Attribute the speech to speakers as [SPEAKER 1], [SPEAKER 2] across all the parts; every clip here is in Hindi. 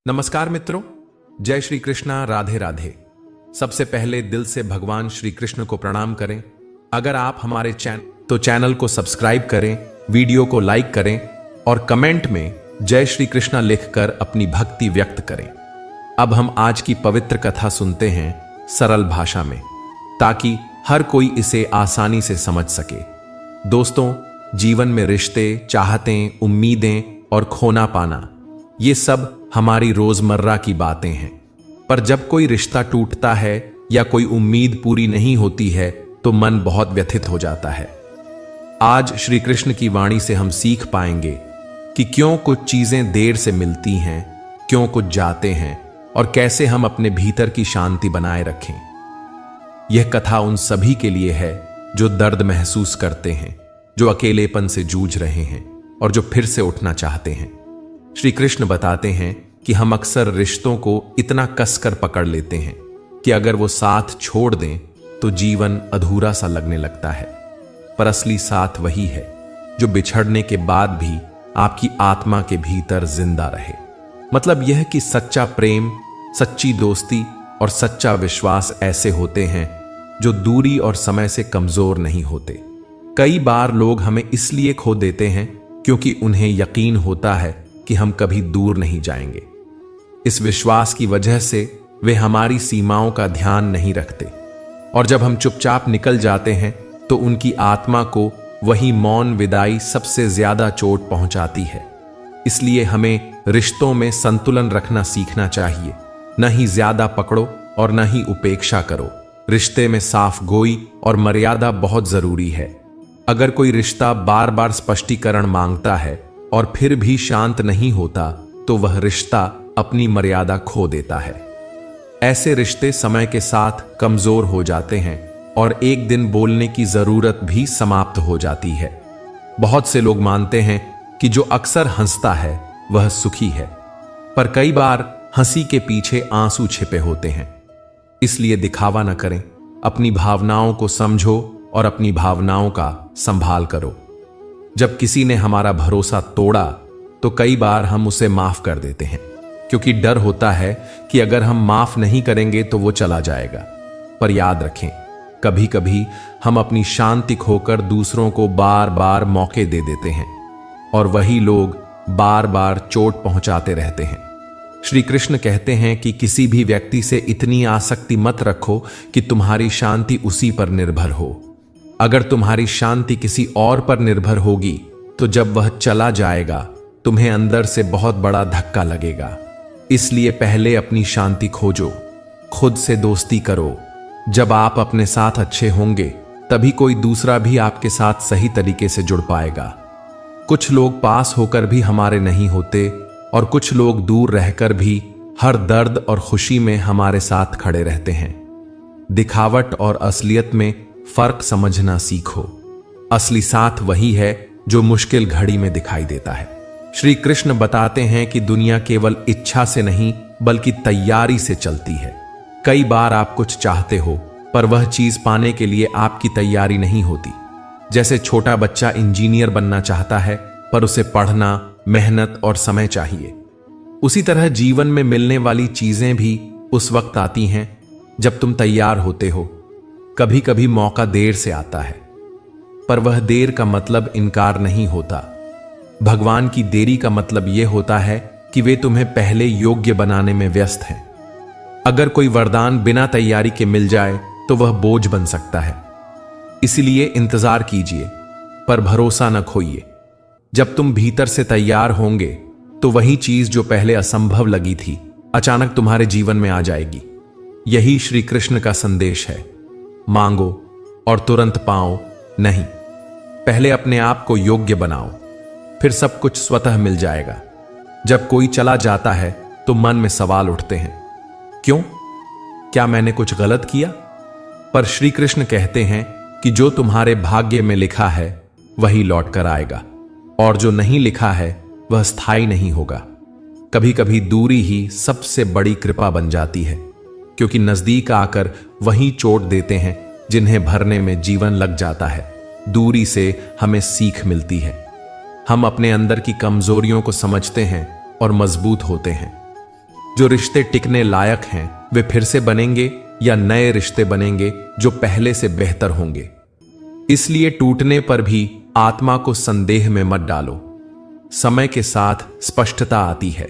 [SPEAKER 1] नमस्कार मित्रों, जय श्री कृष्णा, राधे राधे। सबसे पहले दिल से भगवान श्री कृष्ण को प्रणाम करें। अगर आप हमारे चैनल को सब्सक्राइब करें, वीडियो को लाइक करें और कमेंट में जय श्री कृष्णा लिखकर अपनी भक्ति व्यक्त करें। अब हम आज की पवित्र कथा सुनते हैं सरल भाषा में, ताकि हर कोई इसे आसानी से समझ सके। दोस्तों, जीवन में रिश्ते, चाहतें, उम्मीदें और खोना पाना, ये सब हमारी रोजमर्रा की बातें हैं। पर जब कोई रिश्ता टूटता है या कोई उम्मीद पूरी नहीं होती है तो मन बहुत व्यथित हो जाता है। आज श्री कृष्ण की वाणी से हम सीख पाएंगे कि क्यों कुछ चीजें देर से मिलती हैं, क्यों कुछ जाते हैं और कैसे हम अपने भीतर की शांति बनाए रखें। यह कथा उन सभी के लिए है जो दर्द महसूस करते हैं, जो अकेलेपन से जूझ रहे हैं और जो फिर से उठना चाहते हैं। श्री कृष्ण बताते हैं कि हम अक्सर रिश्तों को इतना कसकर पकड़ लेते हैं कि अगर वो साथ छोड़ दें तो जीवन अधूरा सा लगने लगता है। पर असली साथ वही है जो बिछड़ने के बाद भी आपकी आत्मा के भीतर जिंदा रहे। मतलब यह कि सच्चा प्रेम, सच्ची दोस्ती और सच्चा विश्वास ऐसे होते हैं जो दूरी और समय से कमजोर नहीं होते। कई बार लोग हमें इसलिए खो देते हैं क्योंकि उन्हें यकीन होता है कि हम कभी दूर नहीं जाएंगे। इस विश्वास की वजह से वे हमारी सीमाओं का ध्यान नहीं रखते और जब हम चुपचाप निकल जाते हैं तो उनकी आत्मा को वही मौन विदाई सबसे ज्यादा चोट पहुंचाती है। इसलिए हमें रिश्तों में संतुलन रखना सीखना चाहिए। न ही ज्यादा पकड़ो और न ही उपेक्षा करो। रिश्ते में साफ गोई और मर्यादा बहुत जरूरी है। अगर कोई रिश्ता बार बार स्पष्टीकरण मांगता है और फिर भी शांत नहीं होता तो वह रिश्ता अपनी मर्यादा खो देता है। ऐसे रिश्ते समय के साथ कमजोर हो जाते हैं और एक दिन बोलने की जरूरत भी समाप्त हो जाती है। बहुत से लोग मानते हैं कि जो अक्सर हंसता है वह सुखी है, पर कई बार हंसी के पीछे आंसू छिपे होते हैं। इसलिए दिखावा न करें, अपनी भावनाओं को समझो और अपनी भावनाओं का संभाल करो। जब किसी ने हमारा भरोसा तोड़ा तो कई बार हम उसे माफ कर देते हैं क्योंकि डर होता है कि अगर हम माफ नहीं करेंगे तो वो चला जाएगा। पर याद रखें, कभी कभी हम अपनी शांति खोकर दूसरों को बार बार मौके दे देते हैं और वही लोग बार बार चोट पहुंचाते रहते हैं। श्री कृष्ण कहते हैं कि किसी भी व्यक्ति से इतनी आसक्ति मत रखो कि तुम्हारी शांति उसी पर निर्भर हो। अगर तुम्हारी शांति किसी और पर निर्भर होगी तो जब वह चला जाएगा तुम्हें अंदर से बहुत बड़ा धक्का लगेगा। इसलिए पहले अपनी शांति खोजो, खुद से दोस्ती करो। जब आप अपने साथ अच्छे होंगे तभी कोई दूसरा भी आपके साथ सही तरीके से जुड़ पाएगा। कुछ लोग पास होकर भी हमारे नहीं होते और कुछ लोग दूर रहकर भी हर दर्द और खुशी में हमारे साथ खड़े रहते हैं। दिखावट और असलियत में फर्क समझना सीखो। असली साथ वही है जो मुश्किल घड़ी में दिखाई देता है। श्री कृष्ण बताते हैं कि दुनिया केवल इच्छा से नहीं बल्कि तैयारी से चलती है। कई बार आप कुछ चाहते हो पर वह चीज पाने के लिए आपकी तैयारी नहीं होती। जैसे छोटा बच्चा इंजीनियर बनना चाहता है पर उसे पढ़ना, मेहनत और समय चाहिए। उसी तरह जीवन में मिलने वाली चीजें भी उस वक्त आती हैं जब तुम तैयार होते हो। कभी कभी मौका देर से आता है, पर वह देर का मतलब इनकार नहीं होता। भगवान की देरी का मतलब यह होता है कि वे तुम्हें पहले योग्य बनाने में व्यस्त हैं। अगर कोई वरदान बिना तैयारी के मिल जाए तो वह बोझ बन सकता है। इसलिए इंतजार कीजिए पर भरोसा न खोइए। जब तुम भीतर से तैयार होंगे तो वही चीज जो पहले असंभव लगी थी अचानक तुम्हारे जीवन में आ जाएगी। यही श्री कृष्ण का संदेश है। मांगो और तुरंत पाओ नहीं, पहले अपने आप को योग्य बनाओ, फिर सब कुछ स्वतः मिल जाएगा। जब कोई चला जाता है तो मन में सवाल उठते हैं, क्यों? क्या मैंने कुछ गलत किया? पर श्री कृष्ण कहते हैं कि जो तुम्हारे भाग्य में लिखा है वही लौट कर आएगा और जो नहीं लिखा है वह स्थायी नहीं होगा। कभी कभी दूरी ही सबसे बड़ी कृपा बन जाती है, क्योंकि नजदीक आकर वही चोट देते हैं जिन्हें भरने में जीवन लग जाता है। दूरी से हमें सीख मिलती है। हम अपने अंदर की कमजोरियों को समझते हैं और मजबूत होते हैं। जो रिश्ते टिकने लायक हैं वे फिर से बनेंगे या नए रिश्ते बनेंगे जो पहले से बेहतर होंगे। इसलिए टूटने पर भी आत्मा को संदेह में मत डालो। समय के साथ स्पष्टता आती है।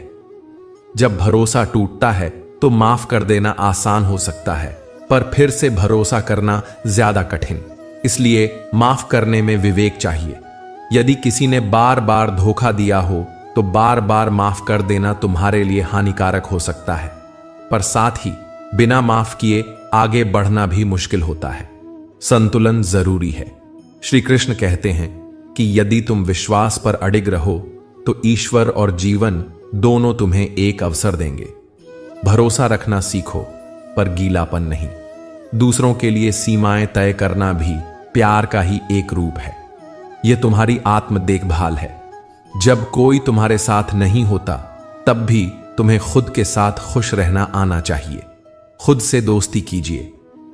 [SPEAKER 1] जब भरोसा टूटता है तो माफ कर देना आसान हो सकता है, पर फिर से भरोसा करना ज्यादा कठिन। इसलिए माफ करने में विवेक चाहिए। यदि किसी ने बार बार धोखा दिया हो तो बार बार माफ कर देना तुम्हारे लिए हानिकारक हो सकता है, पर साथ ही बिना माफ किए आगे बढ़ना भी मुश्किल होता है। संतुलन जरूरी है। श्री कृष्ण कहते हैं कि यदि तुम विश्वास पर अडिग रहो तो ईश्वर और जीवन दोनों तुम्हें एक अवसर देंगे। भरोसा रखना सीखो, पर गीलापन नहीं। दूसरों के लिए सीमाएं तय करना भी प्यार का ही एक रूप है। यह तुम्हारी आत्म देखभाल है। जब कोई तुम्हारे साथ नहीं होता तब भी तुम्हें खुद के साथ खुश रहना आना चाहिए। खुद से दोस्ती कीजिए,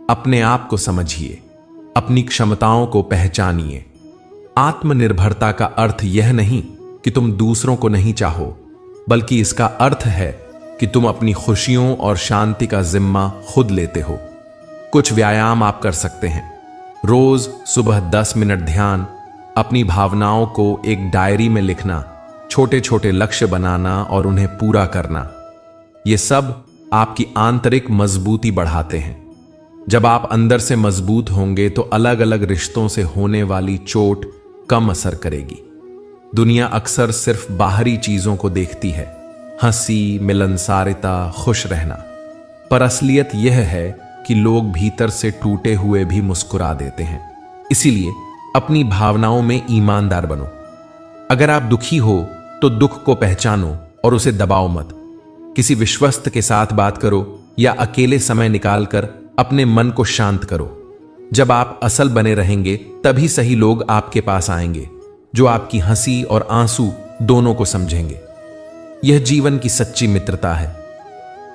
[SPEAKER 1] अपने आप को समझिए, अपनी क्षमताओं को पहचानिए। आत्मनिर्भरता का अर्थ यह नहीं कि तुम दूसरों को नहीं चाहो, बल्कि इसका अर्थ है कि तुम अपनी खुशियों और शांति का जिम्मा खुद लेते हो। कुछ व्यायाम आप कर सकते हैं। रोज सुबह 10 मिनट ध्यान, अपनी भावनाओं को एक डायरी में लिखना, छोटे छोटे लक्ष्य बनाना और उन्हें पूरा करना। ये सब आपकी आंतरिक मजबूती बढ़ाते हैं। जब आप अंदर से मजबूत होंगे तो अलग अलग रिश्तों से होने वाली चोट कम असर करेगी। दुनिया अक्सर सिर्फ बाहरी चीजों को देखती है, हंसी, मिलनसारिता, खुश रहना, पर असलियत यह है कि लोग भीतर से टूटे हुए भी मुस्कुरा देते हैं। इसीलिए अपनी भावनाओं में ईमानदार बनो। अगर आप दुखी हो तो दुख को पहचानो और उसे दबाओ मत। किसी विश्वस्त के साथ बात करो या अकेले समय निकालकर अपने मन को शांत करो। जब आप असल बने रहेंगे तभी सही लोग आपके पास आएंगे, जो आपकी हंसी और आंसू दोनों को समझेंगे। यह जीवन की सच्ची मित्रता है।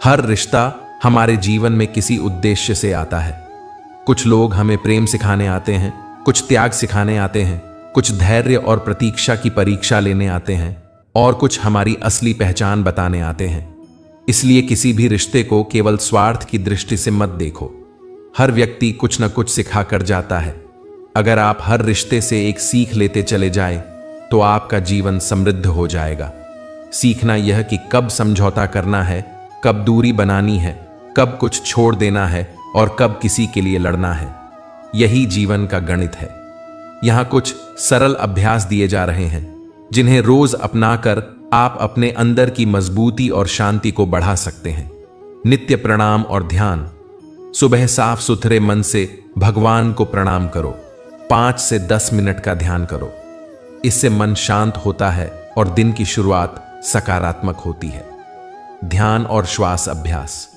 [SPEAKER 1] हर रिश्ता हमारे जीवन में किसी उद्देश्य से आता है। कुछ लोग हमें प्रेम सिखाने आते हैं, कुछ त्याग सिखाने आते हैं, कुछ धैर्य और प्रतीक्षा की परीक्षा लेने आते हैं, और कुछ हमारी असली पहचान बताने आते हैं। इसलिए किसी भी रिश्ते को केवल स्वार्थ की दृष्टि से मत देखो। हर व्यक्ति कुछ न कुछ सिखा कर जाता है। अगर आप हर रिश्ते से एक सीख लेते चले जाए तो आपका जीवन समृद्ध हो जाएगा। सीखना यह कि कब समझौता करना है, कब दूरी बनानी है, कब कुछ छोड़ देना है और कब किसी के लिए लड़ना है, यही जीवन का गणित है। यहां कुछ सरल अभ्यास दिए जा रहे हैं जिन्हें रोज अपनाकर आप अपने अंदर की मजबूती और शांति को बढ़ा सकते हैं। नित्य प्रणाम और ध्यान। सुबह साफ सुथरे मन से भगवान को प्रणाम करो। 5 से 10 मिनट का ध्यान करो। इससे मन शांत होता है और दिन की शुरुआत सकारात्मक होती है। ध्यान और श्वास अभ्यास।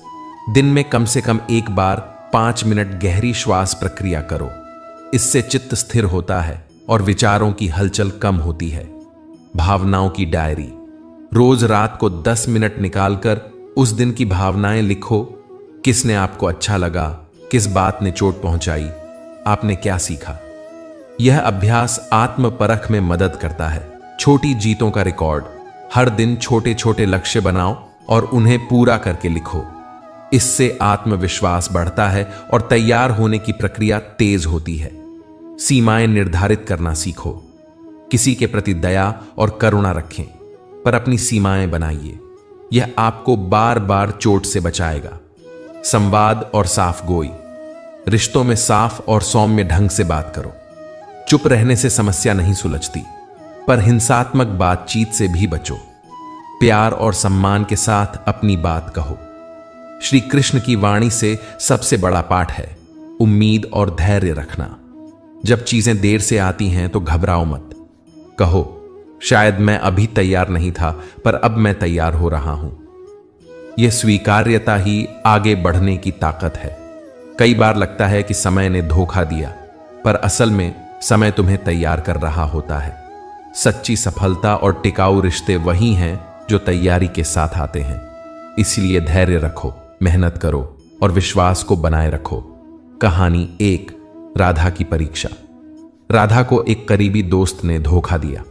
[SPEAKER 1] दिन में कम से कम एक बार 5 मिनट गहरी श्वास प्रक्रिया करो। इससे चित्त स्थिर होता है और विचारों की हलचल कम होती है। भावनाओं की डायरी। रोज रात को 10 मिनट निकालकर उस दिन की भावनाएं लिखो। किसने आपको अच्छा लगा, किस बात ने चोट पहुंचाई, आपने क्या सीखा। यह अभ्यास आत्म परख में मदद करता है। छोटी जीतों का रिकॉर्ड। हर दिन छोटे छोटे लक्ष्य बनाओ और उन्हें पूरा करके लिखो। इससे आत्मविश्वास बढ़ता है और तैयार होने की प्रक्रिया तेज होती है। सीमाएं निर्धारित करना सीखो। किसी के प्रति दया और करुणा रखें, पर अपनी सीमाएं बनाइए। यह आपको बार बार चोट से बचाएगा। संवाद और साफ गोई। रिश्तों में साफ और सौम्य ढंग से बात करो। चुप रहने से समस्या नहीं सुलझती, पर हिंसात्मक बातचीत से भी बचो। प्यार और सम्मान के साथ अपनी बात कहो। श्री कृष्ण की वाणी से सबसे बड़ा पाठ है उम्मीद और धैर्य रखना। जब चीजें देर से आती हैं तो घबराओ मत। कहो, शायद मैं अभी तैयार नहीं था, पर अब मैं तैयार हो रहा हूं। यह स्वीकार्यता ही आगे बढ़ने की ताकत है। कई बार लगता है कि समय ने धोखा दिया, पर असल में समय तुम्हें तैयार कर रहा होता है। सच्ची सफलता और टिकाऊ रिश्ते वही हैं जो तैयारी के साथ आते हैं। इसलिए धैर्य रखो, मेहनत करो और विश्वास को बनाए रखो। कहानी 1, राधा की परीक्षा। राधा को एक करीबी दोस्त ने धोखा दिया।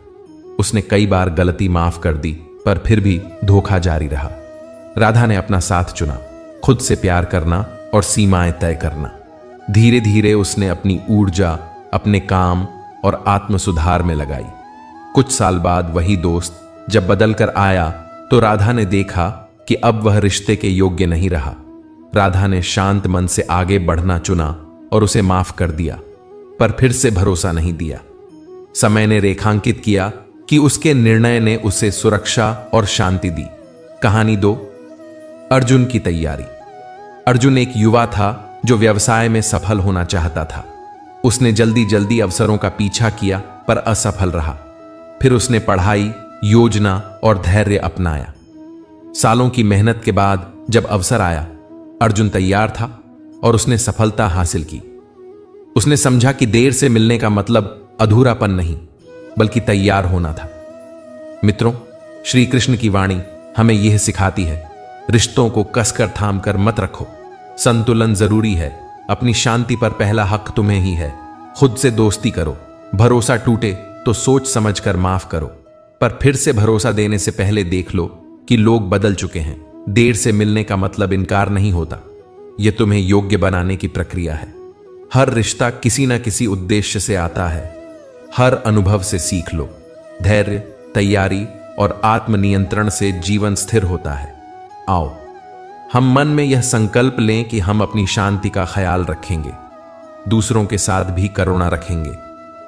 [SPEAKER 1] उसने कई बार गलती माफ कर दी, पर फिर भी धोखा जारी रहा। राधा ने अपना साथ चुना, खुद से प्यार करना और सीमाएं तय करना। धीरे धीरे उसने अपनी ऊर्जा अपने काम और आत्म सुधार में लगाई। कुछ साल बाद वही दोस्त जब बदल कर आया तो राधा ने देखा कि अब वह रिश्ते के योग्य नहीं रहा। राधा ने शांत मन से आगे बढ़ना चुना और उसे माफ कर दिया, पर फिर से भरोसा नहीं दिया। समय ने रेखांकित किया कि उसके निर्णय ने उसे सुरक्षा और शांति दी। कहानी 2, अर्जुन की तैयारी। अर्जुन एक युवा था जो व्यवसाय में सफल होना चाहता था। उसने जल्दी जल्दी अवसरों का पीछा किया पर असफल रहा। फिर उसने पढ़ाई, योजना और धैर्य अपनाया। सालों की मेहनत के बाद जब अवसर आया, अर्जुन तैयार था और उसने सफलता हासिल की। उसने समझा कि देर से मिलने का मतलब अधूरापन नहीं, बल्कि तैयार होना था। मित्रों, श्री कृष्ण की वाणी हमें यह सिखाती है, रिश्तों को कसकर थाम कर मत रखो। संतुलन जरूरी है। अपनी शांति पर पहला हक तुम्हें ही है। खुद से दोस्ती करो। भरोसा टूटे तो सोच समझ कर माफ करो, पर फिर से भरोसा देने से पहले देख लो कि लोग बदल चुके हैं। देर से मिलने का मतलब इनकार नहीं होता, यह तुम्हें योग्य बनाने की प्रक्रिया है। हर रिश्ता किसी न किसी उद्देश्य से आता है। हर अनुभव से सीख लो। धैर्य, तैयारी और आत्मनियंत्रण से जीवन स्थिर होता है। आओ हम मन में यह संकल्प लें कि हम अपनी शांति का ख्याल रखेंगे, दूसरों के साथ भी करुणा रखेंगे,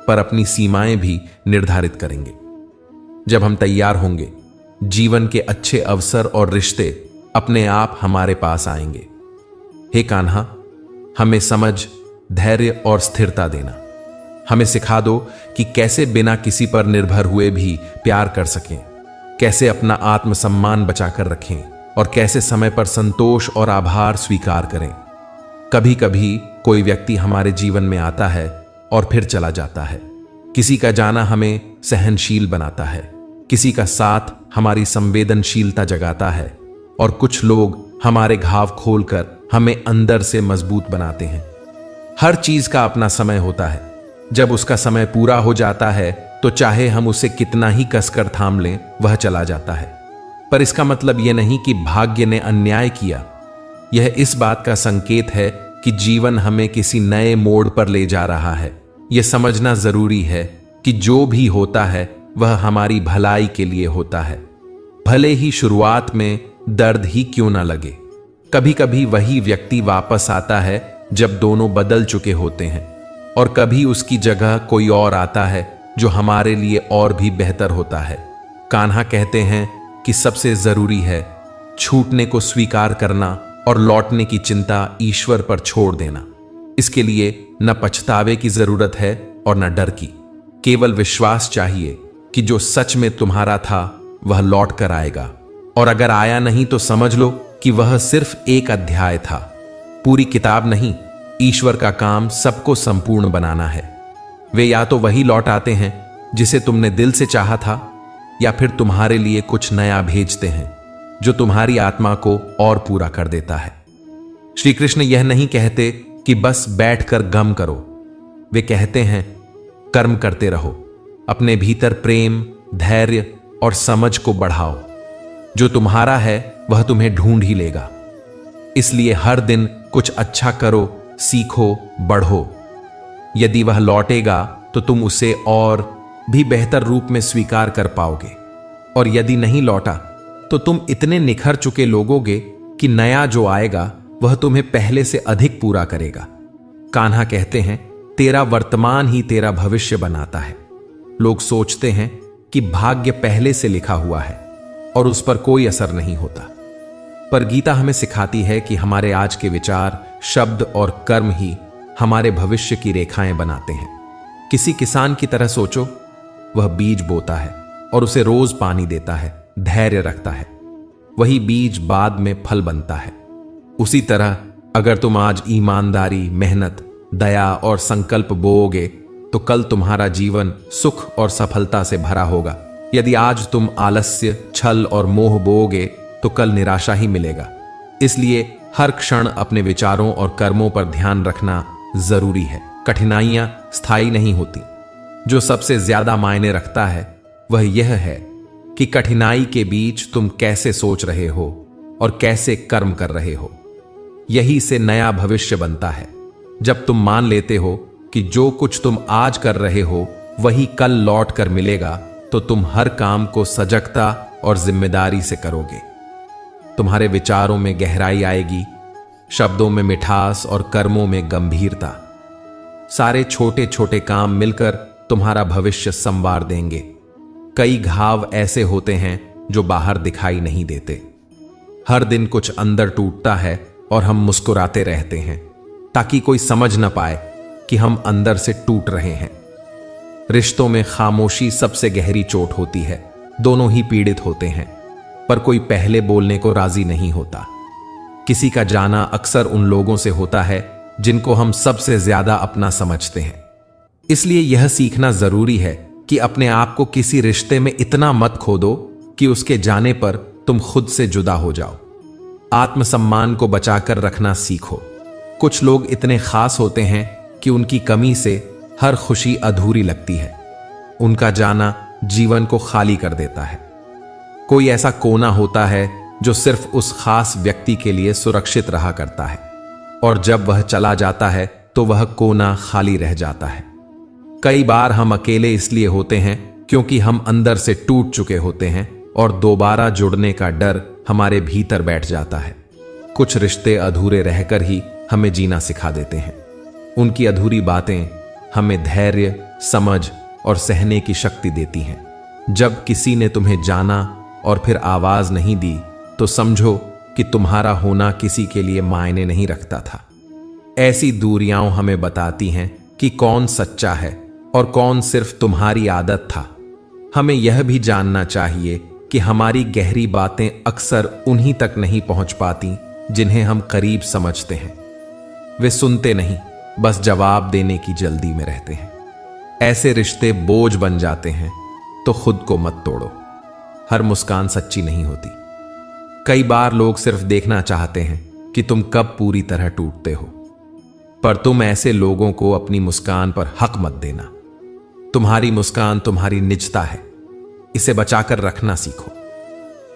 [SPEAKER 1] पर अपनी सीमाएं भी निर्धारित करेंगे। जब हम तैयार होंगे, जीवन के अच्छे अवसर और रिश्ते अपने आप हमारे पास आएंगे। हे कान्हा, हमें समझ, धैर्य और स्थिरता देना। हमें सिखा दो कि कैसे बिना किसी पर निर्भर हुए भी प्यार कर सकें, कैसे अपना आत्मसम्मान बचाकर रखें और कैसे समय पर संतोष और आभार स्वीकार करें। कभी कभी कोई व्यक्ति हमारे जीवन में आता है और फिर चला जाता है। किसी का जाना हमें सहनशील बनाता है, किसी का साथ हमारी संवेदनशीलता जगाता है और कुछ लोग हमारे घाव खोलकर हमें अंदर से मजबूत बनाते हैं। हर चीज का अपना समय होता है। जब उसका समय पूरा हो जाता है तो चाहे हम उसे कितना ही कसकर थाम लें, वह चला जाता है। पर इसका मतलब यह नहीं कि भाग्य ने अन्याय किया। यह इस बात का संकेत है कि जीवन हमें किसी नए मोड़ पर ले जा रहा है। यह समझना जरूरी है कि जो भी होता है वह हमारी भलाई के लिए होता है, भले ही शुरुआत में दर्द ही क्यों ना लगे। कभी कभी वही व्यक्ति वापस आता है जब दोनों बदल चुके होते हैं, और कभी उसकी जगह कोई और आता है जो हमारे लिए और भी बेहतर होता है। कान्हा कहते हैं कि सबसे जरूरी है छूटने को स्वीकार करना और लौटने की चिंता ईश्वर पर छोड़ देना। इसके लिए न पछतावे की जरूरत है और न डर की। केवल विश्वास चाहिए कि जो सच में तुम्हारा था वह लौट कर आएगा, और अगर आया नहीं तो समझ लो कि वह सिर्फ एक अध्याय था, पूरी किताब नहीं। ईश्वर का काम सबको संपूर्ण बनाना है। वे या तो वही लौट आते हैं जिसे तुमने दिल से चाहा था, या फिर तुम्हारे लिए कुछ नया भेजते हैं जो तुम्हारी आत्मा को और पूरा कर देता है। श्री कृष्ण यह नहीं कहते कि बस बैठकर गम करो। वे कहते हैं कर्म करते रहो, अपने भीतर प्रेम, धैर्य और समझ को बढ़ाओ। जो तुम्हारा है वह तुम्हें ढूंढ ही लेगा। इसलिए हर दिन कुछ अच्छा करो, सीखो, बढ़ो। यदि वह लौटेगा तो तुम उसे और भी बेहतर रूप में स्वीकार कर पाओगे, और यदि नहीं लौटा तो तुम इतने निखर चुके लोगोगे कि नया जो आएगा वह तुम्हें पहले से अधिक पूरा करेगा। कान्हा कहते हैं तेरा वर्तमान ही तेरा भविष्य बनाता है। लोग सोचते हैं कि भाग्य पहले से लिखा हुआ है और उस पर कोई असर नहीं होता, पर गीता हमें सिखाती है कि हमारे आज के विचार, शब्द और कर्म ही हमारे भविष्य की रेखाएं बनाते हैं। किसी किसान की तरह सोचो, वह बीज बोता है और उसे रोज पानी देता है, धैर्य रखता है। वही बीज बाद में फल बनता है। उसी तरह अगर तुम आज ईमानदारी, मेहनत, दया और संकल्प बोओगे तो कल तुम्हारा जीवन सुख और सफलता से भरा होगा। यदि आज तुम आलस्य, छल और मोह बोओगे तो कल निराशा ही मिलेगा। इसलिए हर क्षण अपने विचारों और कर्मों पर ध्यान रखना जरूरी है। कठिनाइयां स्थायी नहीं होती। जो सबसे ज्यादा मायने रखता है वह यह है कि कठिनाई के बीच तुम कैसे सोच रहे हो, और कैसे कर्म कर रहे हो। यही से नया भविष्य बनता है। जब तुम मान लेते हो कि जो कुछ तुम आज कर रहे हो वही कल लौट कर मिलेगा, तो तुम हर काम को सजगता और जिम्मेदारी से करोगे। तुम्हारे विचारों में गहराई आएगी, शब्दों में मिठास और कर्मों में गंभीरता। सारे छोटे छोटे काम मिलकर तुम्हारा भविष्य संवार देंगे। कई घाव ऐसे होते हैं जो बाहर दिखाई नहीं देते। हर दिन कुछ अंदर टूटता है और हम मुस्कुराते रहते हैं ताकि कोई समझ न पाए कि हम अंदर से टूट रहे हैं। रिश्तों में खामोशी सबसे गहरी चोट होती है। दोनों ही पीड़ित होते हैं, पर कोई पहले बोलने को राजी नहीं होता। किसी का जाना अक्सर उन लोगों से होता है जिनको हम सबसे ज्यादा अपना समझते हैं। इसलिए यह सीखना जरूरी है कि अपने आप को किसी रिश्ते में इतना मत खो दो कि उसके जाने पर तुम खुद से जुदा हो जाओ। आत्मसम्मान को बचाकर रखना सीखो। कुछ लोग इतने खास होते हैं कि उनकी कमी से हर खुशी अधूरी लगती है। उनका जाना जीवन को खाली कर देता है। कोई ऐसा कोना होता है जो सिर्फ उस खास व्यक्ति के लिए सुरक्षित रहा करता है, और जब वह चला जाता है तो वह कोना खाली रह जाता है। कई बार हम अकेले इसलिए होते हैं क्योंकि हम अंदर से टूट चुके होते हैं और दोबारा जुड़ने का डर हमारे भीतर बैठ जाता है। कुछ रिश्ते अधूरे रहकर ही हमें जीना सिखा देते हैं। उनकी अधूरी बातें हमें धैर्य, समझ और सहने की शक्ति देती हैं। जब किसी ने तुम्हें जाना और फिर आवाज नहीं दी, तो समझो कि तुम्हारा होना किसी के लिए मायने नहीं रखता था। ऐसी दूरियां हमें बताती हैं कि कौन सच्चा है और कौन सिर्फ तुम्हारी आदत था। हमें यह भी जानना चाहिए कि हमारी गहरी बातें अक्सर उन्हीं तक नहीं पहुंच पाती जिन्हें हम करीब समझते हैं। वे सुनते नहीं, बस जवाब देने की जल्दी में रहते हैं। ऐसे रिश्ते बोझ बन जाते हैं, तो खुद को मत तोड़ो। हर मुस्कान सच्ची नहीं होती। कई बार लोग सिर्फ देखना चाहते हैं कि तुम कब पूरी तरह टूटते हो, पर तुम ऐसे लोगों को अपनी मुस्कान पर हक मत देना। तुम्हारी मुस्कान तुम्हारी निजता है, इसे बचाकर रखना सीखो।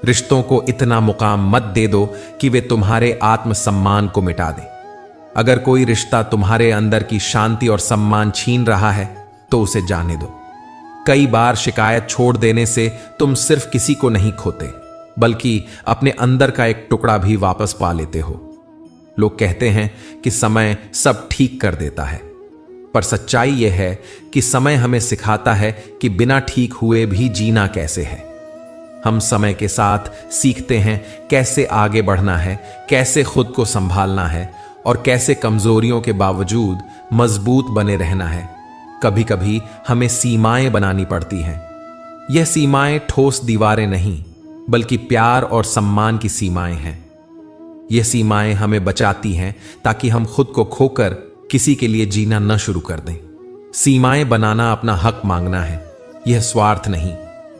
[SPEAKER 1] रिश्तों को इतना मुकाम मत दे दो कि वे तुम्हारे आत्मसम्मान को मिटा दें। अगर कोई रिश्ता तुम्हारे अंदर की शांति और सम्मान छीन रहा है तो उसे जाने दो। कई बार शिकायत छोड़ देने से तुम सिर्फ किसी को नहीं खोते, बल्कि अपने अंदर का एक टुकड़ा भी वापस पा लेते हो। लोग कहते हैं कि समय सब ठीक कर देता है, पर सच्चाई यह है कि समय हमें सिखाता है कि बिना ठीक हुए भी जीना कैसे है। हम समय के साथ सीखते हैं कैसे आगे बढ़ना है, कैसे खुद को संभालना है और कैसे कमजोरियों के बावजूद मजबूत बने रहना है। कभी कभी हमें सीमाएं बनानी पड़ती हैं। यह सीमाएं ठोस दीवारें नहीं, बल्कि प्यार और सम्मान की सीमाएं हैं। यह सीमाएं हमें बचाती हैं ताकि हम खुद को खोकर किसी के लिए जीना न शुरू कर दें। सीमाएं बनाना अपना हक मांगना है, यह स्वार्थ नहीं,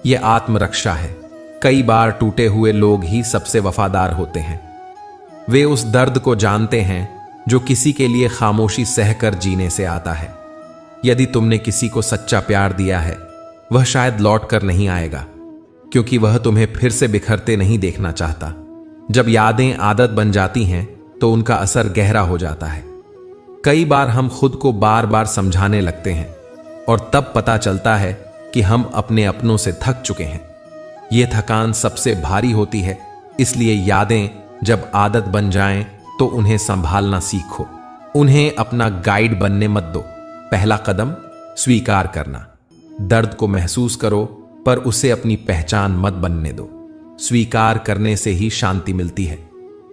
[SPEAKER 1] यह आत्मरक्षा है। कई बार टूटे हुए लोग ही सबसे वफादार होते हैं। वे उस दर्द को जानते हैं जो किसी के लिए खामोशी सहकर जीने से आता है। यदि तुमने किसी को सच्चा प्यार दिया है, वह शायद लौट कर नहीं आएगा, क्योंकि वह तुम्हें फिर से बिखरते नहीं देखना चाहता। जब यादें आदत बन जाती हैं तो उनका असर गहरा हो जाता है। कई बार हम खुद को बार बार समझाने लगते हैं और तब पता चलता है कि हम अपने अपनों से थक चुके हैं। यह थकान सबसे भारी होती है, इसलिए यादें जब आदत बन जाएं तो उन्हें संभालना सीखो। उन्हें अपना गाइड बनने मत दो। पहला कदम स्वीकार करना। दर्द को महसूस करो, पर उसे अपनी पहचान मत बनने दो। स्वीकार करने से ही शांति मिलती है।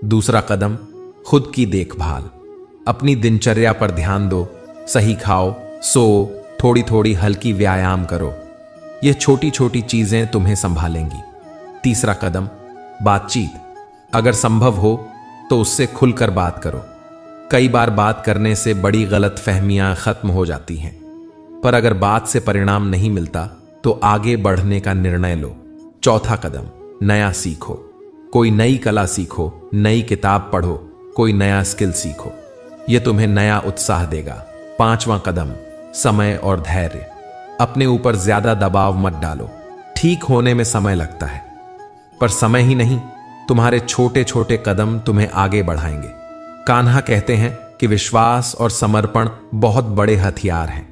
[SPEAKER 1] दूसरा कदम खुद की देखभाल। अपनी दिनचर्या पर ध्यान दो। सही खाओ, सो, थोड़ी थोड़ी हल्की व्यायाम करो। ये छोटी छोटी चीजें तुम्हें संभालेंगी। तीसरा कदम बातचीत। अगर संभव हो तो उससे खुलकर बात करो। कई बार बात करने से बड़ी गलतफहमियां खत्म हो जाती हैं, पर अगर बात से परिणाम नहीं मिलता तो आगे बढ़ने का निर्णय लो। चौथा कदम नया सीखो। कोई नई कला सीखो, नई किताब पढ़ो, कोई नया स्किल सीखो। यह तुम्हें नया उत्साह देगा। पांचवां कदम समय और धैर्य। अपने ऊपर ज्यादा दबाव मत डालो। ठीक होने में समय लगता है, पर समय ही नहीं, तुम्हारे छोटे छोटे कदम तुम्हें आगे बढ़ाएंगे। कान्हा कहते हैं कि विश्वास और समर्पण बहुत बड़े हथियार हैं।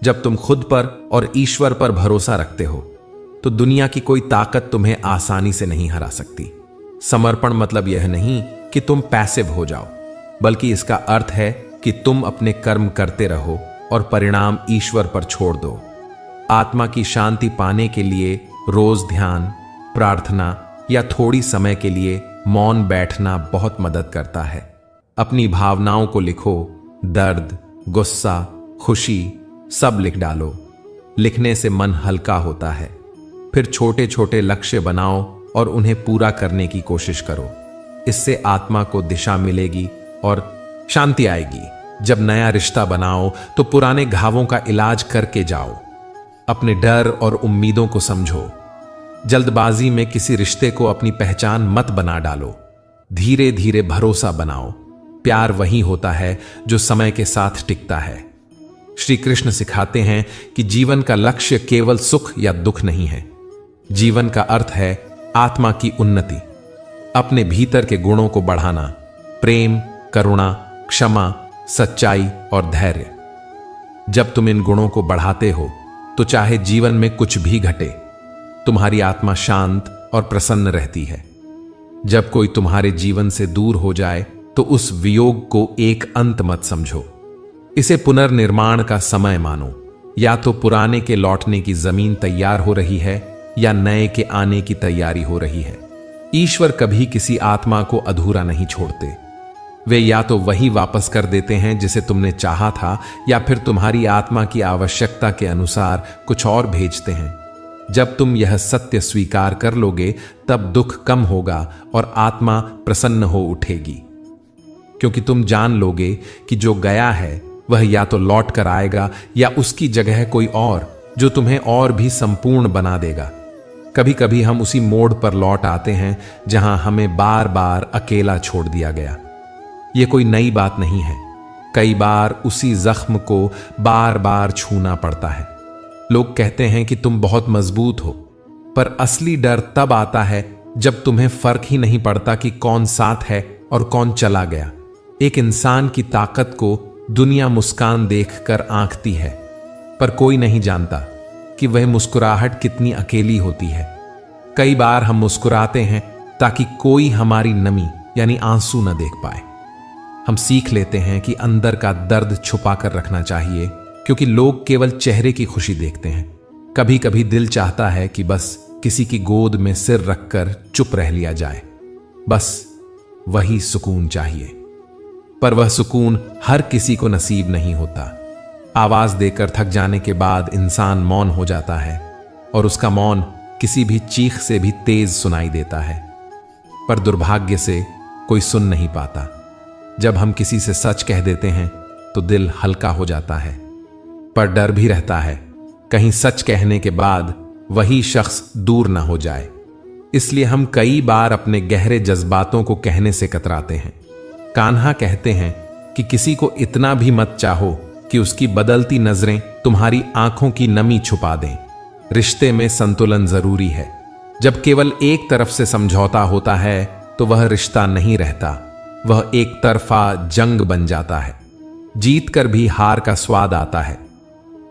[SPEAKER 1] जब तुम खुद पर और ईश्वर पर भरोसा रखते हो तो दुनिया की कोई ताकत तुम्हें आसानी से नहीं हरा सकती। समर्पण मतलब यह नहीं कि तुम पैसिव हो जाओ, बल्कि इसका अर्थ है कि तुम अपने कर्म करते रहो और परिणाम ईश्वर पर छोड़ दो। आत्मा की शांति पाने के लिए रोज ध्यान, प्रार्थना या थोड़ी समय के लिए मौन बैठना बहुत मदद करता है। अपनी भावनाओं को लिखो, दर्द, गुस्सा, खुशी सब लिख डालो। लिखने से मन हल्का होता है। फिर छोटे छोटे लक्ष्य बनाओ और उन्हें पूरा करने की कोशिश करो। इससे आत्मा को दिशा मिलेगी और शांति आएगी। जब नया रिश्ता बनाओ तो पुराने घावों का इलाज करके जाओ। अपने डर और उम्मीदों को समझो। जल्दबाजी में किसी रिश्ते को अपनी पहचान मत बना डालो। धीरे धीरे भरोसा बनाओ। प्यार वही होता है जो समय के साथ टिकता है। श्री कृष्ण सिखाते हैं कि जीवन का लक्ष्य केवल सुख या दुख नहीं है। जीवन का अर्थ है आत्मा की उन्नति, अपने भीतर के गुणों को बढ़ाना, प्रेम, करुणा, क्षमा, सच्चाई और धैर्य। जब तुम इन गुणों को बढ़ाते हो तो चाहे जीवन में कुछ भी घटे, तुम्हारी आत्मा शांत और प्रसन्न रहती है। जब कोई तुम्हारे जीवन से दूर हो जाए तो उस वियोग को एक अंत मत समझो। इसे पुनर्निर्माण का समय मानो। या तो पुराने के लौटने की जमीन तैयार हो रही है या नए के आने की तैयारी हो रही है। ईश्वर कभी किसी आत्मा को अधूरा नहीं छोड़ते। वे या तो वही वापस कर देते हैं जिसे तुमने चाहा था, या फिर तुम्हारी आत्मा की आवश्यकता के अनुसार कुछ और भेजते हैं। जब तुम यह सत्य स्वीकार कर लोगे तब दुख कम होगा और आत्मा प्रसन्न हो उठेगी, क्योंकि तुम जान लोगे कि जो गया है वह या तो लौट कर आएगा या उसकी जगह कोई और जो तुम्हें और भी संपूर्ण बना देगा। कभी कभी हम उसी मोड़ पर लौट आते हैं जहां हमें बार बार अकेला छोड़ दिया गया। यह कोई नई बात नहीं है। कई बार उसी जख्म को बार बार छूना पड़ता है। लोग कहते हैं कि तुम बहुत मजबूत हो, पर असली डर तब आता है जब तुम्हें फर्क ही नहीं पड़ता कि कौन साथ है और कौन चला गया। एक इंसान की ताकत को दुनिया मुस्कान देखकर आंकती है, पर कोई नहीं जानता कि वह मुस्कुराहट कितनी अकेली होती है। कई बार हम मुस्कुराते हैं ताकि कोई हमारी नमी यानी आंसू न देख पाए। हम सीख लेते हैं कि अंदर का दर्द छुपा कर रखना चाहिए, क्योंकि लोग केवल चेहरे की खुशी देखते हैं। कभी कभी दिल चाहता है कि बस किसी की गोद में सिर रखकर चुप रह लिया जाए। बस वही सुकून चाहिए। पर वह सुकून हर किसी को नसीब नहीं होता। आवाज देकर थक जाने के बाद इंसान मौन हो जाता है, और उसका मौन किसी भी चीख से भी तेज सुनाई देता है। पर दुर्भाग्य से कोई सुन नहीं पाता। जब हम किसी से सच कह देते हैं तो दिल हल्का हो जाता है, पर डर भी रहता है कहीं सच कहने के बाद वही शख्स दूर ना हो जाए। इसलिए हम कई बार अपने गहरे जज्बातों को कहने से कतराते हैं। कान्हा कहते हैं कि किसी को इतना भी मत चाहो कि उसकी बदलती नजरें तुम्हारी आंखों की नमी छुपा दें। रिश्ते में संतुलन जरूरी है। जब केवल एक तरफ से समझौता होता है तो वह रिश्ता नहीं रहता, वह एक तरफा जंग बन जाता है। जीत कर भी हार का स्वाद आता है।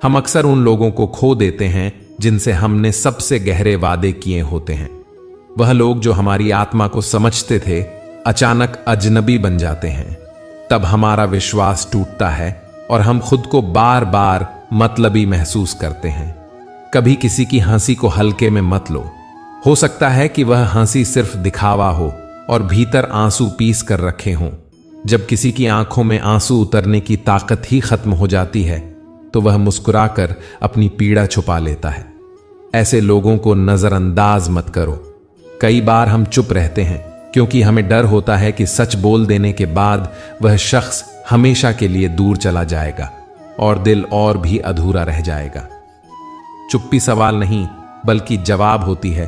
[SPEAKER 1] हम अक्सर उन लोगों को खो देते हैं जिनसे हमने सबसे गहरे वादे किए होते हैं। वह लोग जो हमारी आत्मा को समझते थे अचानक अजनबी बन जाते हैं। तब हमारा विश्वास टूटता है और हम खुद को बार बार मतलबी महसूस करते हैं। कभी किसी की हंसी को हल्के में मत लो। हो सकता है कि वह हंसी सिर्फ दिखावा हो और भीतर आंसू पीस कर रखे हों। जब किसी की आंखों में आंसू उतरने की ताकत ही खत्म हो जाती है तो वह मुस्कुराकर अपनी पीड़ा छुपा लेता है। ऐसे लोगों को नजरअंदाज मत करो। कई बार हम चुप रहते हैं क्योंकि हमें डर होता है कि सच बोल देने के बाद वह शख्स हमेशा के लिए दूर चला जाएगा और दिल और भी अधूरा रह जाएगा। चुप्पी सवाल नहीं बल्कि जवाब होती है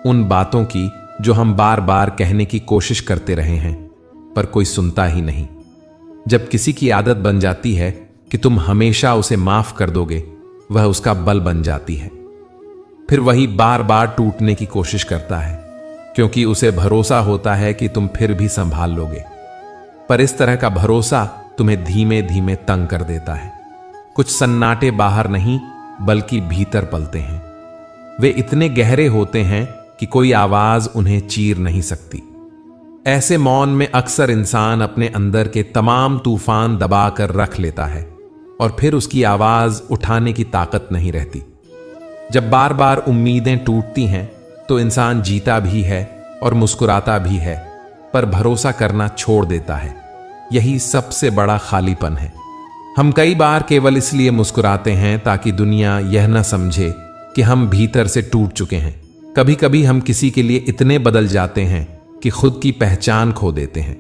[SPEAKER 1] उन बातों की जो हम बार बार कहने की कोशिश करते रहे हैं पर कोई सुनता ही नहीं। जब किसी की आदत बन जाती है कि तुम हमेशा उसे माफ कर दोगे, वह उसका बल बन जाती है। फिर वही बार बार टूटने की कोशिश करता है। क्योंकि उसे भरोसा होता है कि तुम फिर भी संभाल लोगे। पर इस तरह का भरोसा तुम्हें धीमे धीमे तंग कर देता है। कुछ सन्नाटे बाहर नहीं बल्कि भीतर पलते हैं। वे इतने गहरे होते हैं कि कोई आवाज उन्हें चीर नहीं सकती। ऐसे मौन में अक्सर इंसान अपने अंदर के तमाम तूफान दबाकर रख लेता है और फिर उसकी आवाज उठाने की ताकत नहीं रहती। जब बार बार उम्मीदें टूटती हैं तो इंसान जीता भी है और मुस्कुराता भी है, पर भरोसा करना छोड़ देता है। यही सबसे बड़ा खालीपन है। हम कई बार केवल इसलिए मुस्कुराते हैं ताकि दुनिया यह न समझे कि हम भीतर से टूट चुके हैं। कभी कभी हम किसी के लिए इतने बदल जाते हैं कि खुद की पहचान खो देते हैं।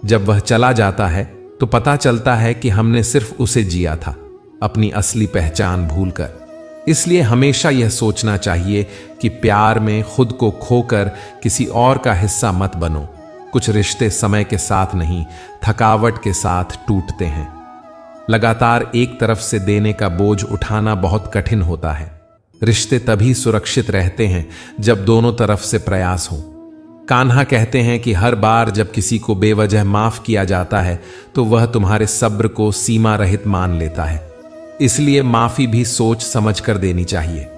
[SPEAKER 1] जब वह चला जाता है तो पता चलता है कि हमने सिर्फ उसे जिया था, अपनी असली पहचान भूलकर। इसलिए हमेशा यह सोचना चाहिए कि प्यार में खुद को खोकर किसी और का हिस्सा मत बनो। कुछ रिश्ते समय के साथ नहीं, थकावट के साथ टूटते हैं। लगातार एक तरफ से देने का बोझ उठाना बहुत कठिन होता है। रिश्ते तभी सुरक्षित रहते हैं जब दोनों तरफ से प्रयास हो। कान्हा कहते हैं कि हर बार जब किसी को बेवजह माफ किया जाता है तो वह तुम्हारे सब्र को सीमा रहित मान लेता है। इसलिए माफी भी सोच समझ कर देनी चाहिए।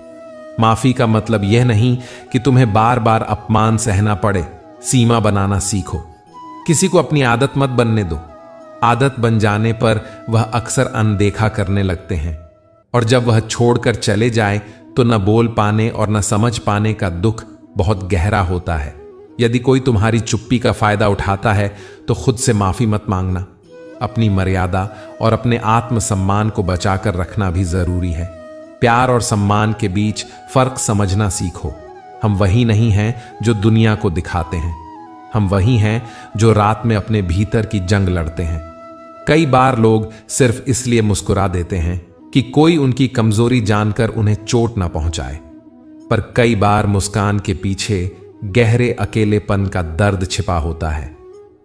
[SPEAKER 1] माफी का मतलब यह नहीं कि तुम्हें बार बार अपमान सहना पड़े। सीमा बनाना सीखो। किसी को अपनी आदत मत बनने दो। आदत बन जाने पर वह अक्सर अनदेखा करने लगते हैं, और जब वह छोड़कर चले जाए तो न बोल पाने और न समझ पाने का दुख बहुत गहरा होता है। यदि कोई तुम्हारी चुप्पी का फायदा उठाता है तो खुद से माफी मत मांगना। अपनी मर्यादा और अपने आत्मसम्मान को बचाकर रखना भी जरूरी है। प्यार और सम्मान के बीच फर्क समझना सीखो। हम वही नहीं हैं जो दुनिया को दिखाते हैं। हम वही हैं जो रात में अपने भीतर की जंग लड़ते हैं। कई बार लोग सिर्फ इसलिए मुस्कुरा देते हैं कि कोई उनकी कमजोरी जानकर उन्हें चोट ना पहुंचाए, पर कई बार मुस्कान के पीछे गहरे अकेलेपन का दर्द छिपा होता है।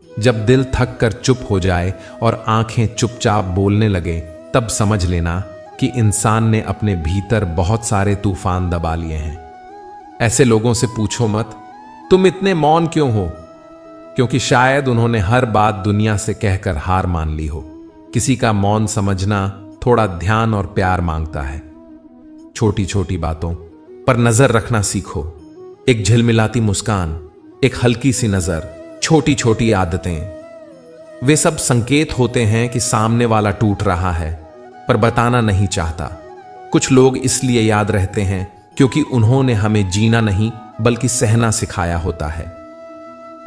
[SPEAKER 1] जब दिल थक कर चुप हो जाए और आंखें चुपचाप बोलने लगे, तब समझ लेना कि इंसान ने अपने भीतर बहुत सारे तूफान दबा लिए हैं। ऐसे लोगों से पूछो मत, तुम इतने मौन क्यों हो, क्योंकि शायद उन्होंने हर बात दुनिया से कहकर हार मान ली हो। किसी का मौन समझना थोड़ा ध्यान और प्यार मांगता है। छोटी छोटी बातों पर नजर रखना सीखो। एक झिलमिलाती मुस्कान, एक हल्की सी नजर, छोटी छोटी आदतें, वे सब संकेत होते हैं कि सामने वाला टूट रहा है, पर बताना नहीं चाहता। कुछ लोग इसलिए याद रहते हैं क्योंकि उन्होंने हमें जीना नहीं बल्कि सहना सिखाया होता है।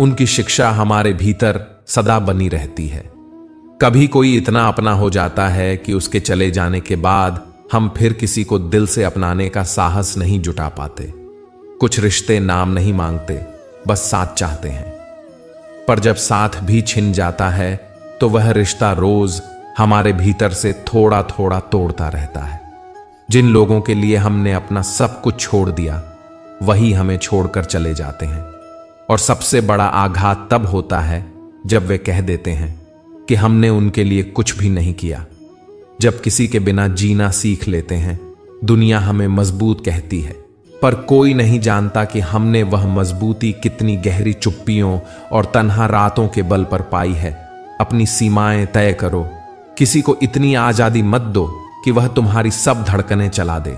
[SPEAKER 1] उनकी शिक्षा हमारे भीतर सदा बनी रहती है। कभी कोई इतना अपना हो जाता है कि उसके चले जाने के बाद हम फिर किसी को दिल से अपनाने का साहस नहीं जुटा पाते। कुछ रिश्ते नाम नहीं मांगते, बस साथ चाहते हैं। पर जब साथ भी छिन जाता है तो वह रिश्ता रोज हमारे भीतर से थोड़ा थोड़ा तोड़ता रहता है। जिन लोगों के लिए हमने अपना सब कुछ छोड़ दिया, वही हमें छोड़कर चले जाते हैं। और सबसे बड़ा आघात तब होता है जब वे कह देते हैं कि हमने उनके लिए कुछ भी नहीं किया। जब किसी के बिना जीना सीख लेते हैं, दुनिया हमें मजबूत कहती है, पर कोई नहीं जानता कि हमने वह मजबूती कितनी गहरी चुप्पियों और तन्हा रातों के बल पर पाई है। अपनी सीमाएं तय करो। किसी को इतनी आजादी मत दो कि वह तुम्हारी सब धड़कनें चला दे।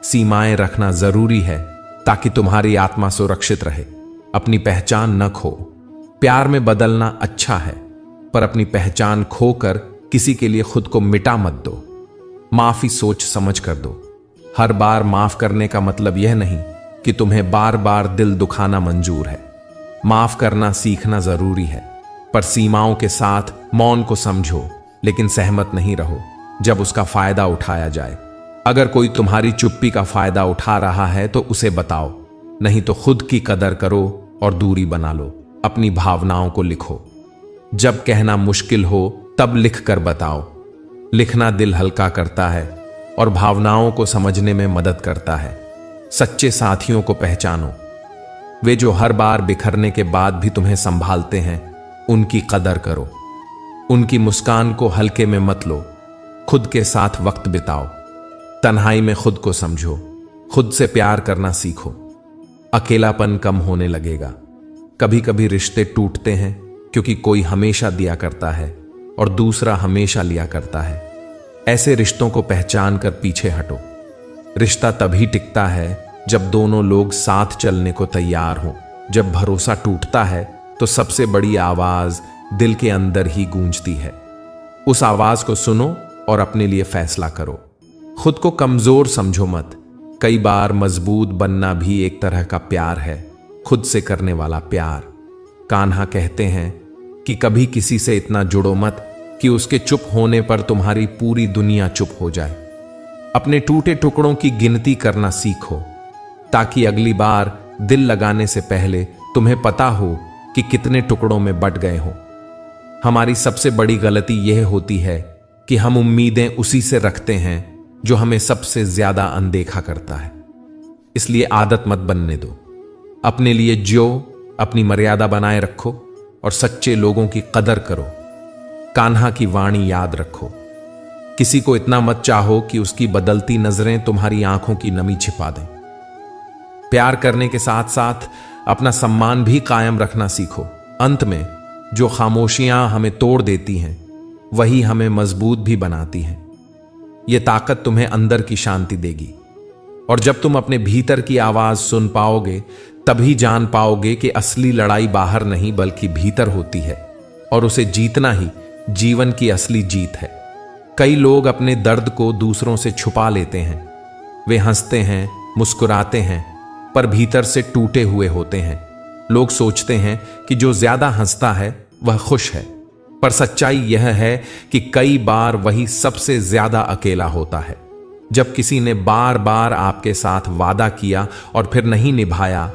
[SPEAKER 1] सीमाएं रखना जरूरी है ताकि तुम्हारी आत्मा सुरक्षित रहे। अपनी पहचान न खो। प्यार में बदलना अच्छा है, पर अपनी पहचान खोकर किसी के लिए खुद को मिटा मत दो। माफी सोच समझ कर दो। हर बार माफ करने का मतलब यह नहीं कि तुम्हें बार बार दिल दुखाना मंजूर है। माफ करना सीखना जरूरी है, पर सीमाओं के साथ मौन को समझो, लेकिन सहमत नहीं रहो जब उसका फायदा उठाया जाए। अगर कोई तुम्हारी चुप्पी का फायदा उठा रहा है तो उसे बताओ, नहीं तो खुद की कदर करो और दूरी बना लो। अपनी भावनाओं को लिखो। जब कहना मुश्किल हो तब लिख कर बताओ। लिखना दिल हल्का करता है और भावनाओं को समझने में मदद करता है। सच्चे साथियों को पहचानो। वे जो हर बार बिखरने के बाद भी तुम्हें संभालते हैं, उनकी कदर करो। उनकी मुस्कान को हल्के में मत लो। खुद के साथ वक्त बिताओ। तन्हाई में खुद को समझो। खुद से प्यार करना सीखो। अकेलापन कम होने लगेगा। कभी कभी रिश्ते टूटते हैं क्योंकि कोई हमेशा दिया करता है और दूसरा हमेशा लिया करता है। ऐसे रिश्तों को पहचान कर पीछे हटो। रिश्ता तभी टिकता है जब दोनों लोग साथ चलने को तैयार हों। जब भरोसा टूटता है तो सबसे बड़ी आवाज दिल के अंदर ही गूंजती है। उस आवाज को सुनो और अपने लिए फैसला करो। खुद को कमजोर समझो मत। कई बार मजबूत बनना भी एक तरह का प्यार है, खुद से करने वाला प्यार। कान्हा कहते हैं कि कभी किसी से इतना जुड़ो मत कि उसके चुप होने पर तुम्हारी पूरी दुनिया चुप हो जाए। अपने टूटे टुकड़ों की गिनती करना सीखो ताकि अगली बार दिल लगाने से पहले तुम्हें पता हो कि कितने टुकड़ों में बट गए हो। हमारी सबसे बड़ी गलती यह होती है कि हम उम्मीदें उसी से रखते हैं जो हमें सबसे ज्यादा अनदेखा करता है। इसलिए आदत मत बनने दो। अपने लिए जियो, अपनी मर्यादा बनाए रखो और सच्चे लोगों की कदर करो। कान्हा की वाणी याद रखो, किसी को इतना मत चाहो कि उसकी बदलती नजरें तुम्हारी आंखों की नमी छिपा दें। प्यार करने के साथ साथ अपना सम्मान भी कायम रखना सीखो। अंत में जो खामोशियां हमें तोड़ देती हैं वही हमें मजबूत भी बनाती हैं। यह ताकत तुम्हें अंदर की शांति देगी और जब तुम अपने भीतर की आवाज सुन पाओगे तभी जान पाओगे कि असली लड़ाई बाहर नहीं बल्कि भीतर होती है और उसे जीतना ही जीवन की असली जीत है। कई लोग अपने दर्द को दूसरों से छुपा लेते हैं। वे हंसते हैं, मुस्कुराते हैं, पर भीतर से टूटे हुए होते हैं। लोग सोचते हैं कि जो ज्यादा हंसता है वह खुश है, पर सच्चाई यह है कि कई बार वही सबसे ज्यादा अकेला होता है। जब किसी ने बार बार आपके साथ वादा किया और फिर नहीं निभाया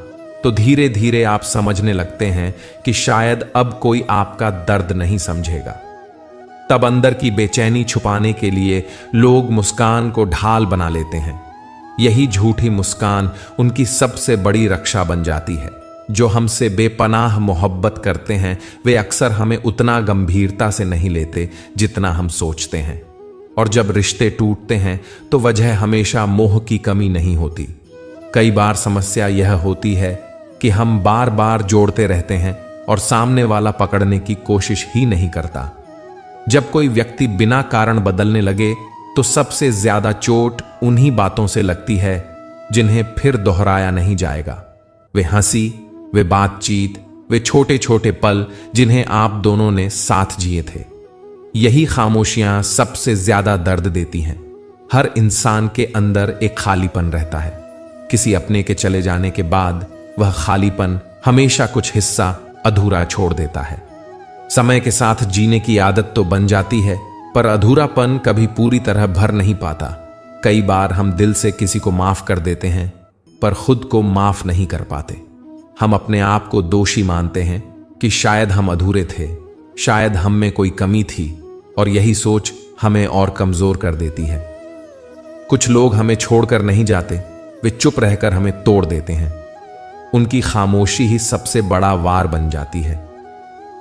[SPEAKER 1] तो धीरे धीरे आप समझने लगते हैं कि शायद अब कोई आपका दर्द नहीं समझेगा। तब अंदर की बेचैनी छुपाने के लिए लोग मुस्कान को ढाल बना लेते हैं। यही झूठी मुस्कान उनकी सबसे बड़ी रक्षा बन जाती है। जो हमसे बेपनाह मोहब्बत करते हैं वे अक्सर हमें उतना गंभीरता से नहीं लेते जितना हम सोचते हैं। और जब रिश्ते टूटते हैं तो वजह हमेशा मोह की कमी नहीं होती। कई बार समस्या यह होती है कि हम बार बार जोड़ते रहते हैं और सामने वाला पकड़ने की कोशिश ही नहीं करता। जब कोई व्यक्ति बिना कारण बदलने लगे तो सबसे ज्यादा चोट उन्हीं बातों से लगती है जिन्हें फिर दोहराया नहीं जाएगा। वे हंसी, वे बातचीत, वे छोटे छोटे पल जिन्हें आप दोनों ने साथ जिए थे। यही खामोशियां सबसे ज्यादा दर्द देती हैं। हर इंसान के अंदर एक खालीपन रहता है। किसी अपने के चले जाने के बाद वह खालीपन हमेशा कुछ हिस्सा अधूरा छोड़ देता है। समय के साथ जीने की आदत तो बन जाती है, पर अधूरापन कभी पूरी तरह भर नहीं पाता। कई बार हम दिल से किसी को माफ कर देते हैं पर खुद को माफ नहीं कर पाते। हम अपने आप को दोषी मानते हैं कि शायद हम अधूरे थे, शायद हम में कोई कमी थी, और यही सोच हमें और कमजोर कर देती है। कुछ लोग हमें छोड़कर नहीं जाते, वे चुप रहकर हमें तोड़ देते हैं। उनकी खामोशी ही सबसे बड़ा वार बन जाती है।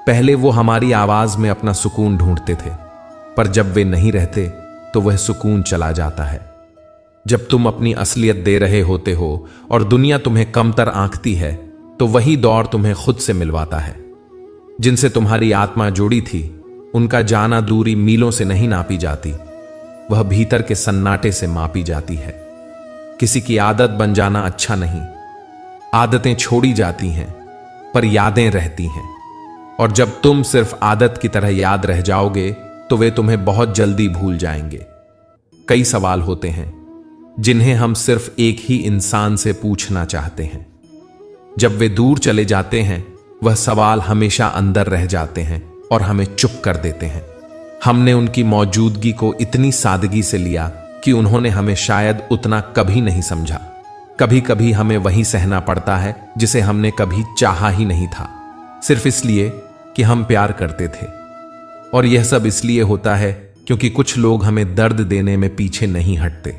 [SPEAKER 1] पहले वो हमारी आवाज में अपना सुकून ढूंढते थे, पर जब वे नहीं रहते तो वह सुकून चला जाता है। जब तुम अपनी असलियत दे रहे होते हो और दुनिया तुम्हें कमतर आंकती है तो वही दौर तुम्हें खुद से मिलवाता है। जिनसे तुम्हारी आत्मा जुड़ी थी उनका जाना दूरी मीलों से नहीं नापी जाती, वह भीतर के सन्नाटे से मापी जाती है। किसी की आदत बन जाना अच्छा नहीं। आदतें छोड़ी जाती हैं पर यादें रहती हैं, और जब तुम सिर्फ आदत की तरह याद रह जाओगे तो वे तुम्हें बहुत जल्दी भूल जाएंगे। कई सवाल होते हैं जिन्हें हम सिर्फ एक ही इंसान से पूछना चाहते हैं। जब वे दूर चले जाते हैं वह सवाल हमेशा अंदर रह जाते हैं और हमें चुप कर देते हैं। हमने उनकी मौजूदगी को इतनी सादगी से लिया कि उन्होंने हमें शायद उतना कभी नहीं समझा। कभी कभी हमें वही सहना पड़ता है जिसे हमने कभी चाहा ही नहीं था, सिर्फ इसलिए कि हम प्यार करते थे। और यह सब इसलिए होता है क्योंकि कुछ लोग हमें दर्द देने में पीछे नहीं हटते।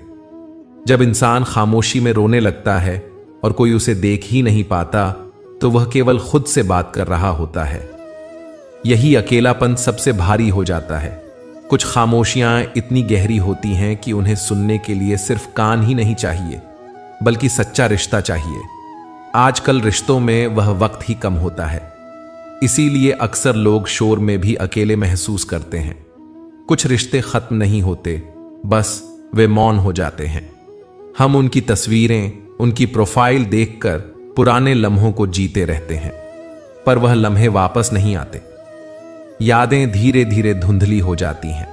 [SPEAKER 1] जब इंसान खामोशी में रोने लगता है और कोई उसे देख ही नहीं पाता तो वह केवल खुद से बात कर रहा होता है। यही अकेलापन सबसे भारी हो जाता है। कुछ खामोशियां इतनी गहरी होती हैं कि उन्हें सुनने के लिए सिर्फ कान ही नहीं चाहिए बल्कि सच्चा रिश्ता चाहिए। आजकल रिश्तों में वह वक्त ही कम होता है, इसीलिए अक्सर लोग शोर में भी अकेले महसूस करते हैं। कुछ रिश्ते खत्म नहीं होते, बस वे मौन हो जाते हैं। हम उनकी तस्वीरें, उनकी प्रोफाइल देखकर पुराने लम्हों को जीते रहते हैं, पर वह लम्हे वापस नहीं आते। यादें धीरे धीरे धुंधली हो जाती हैं,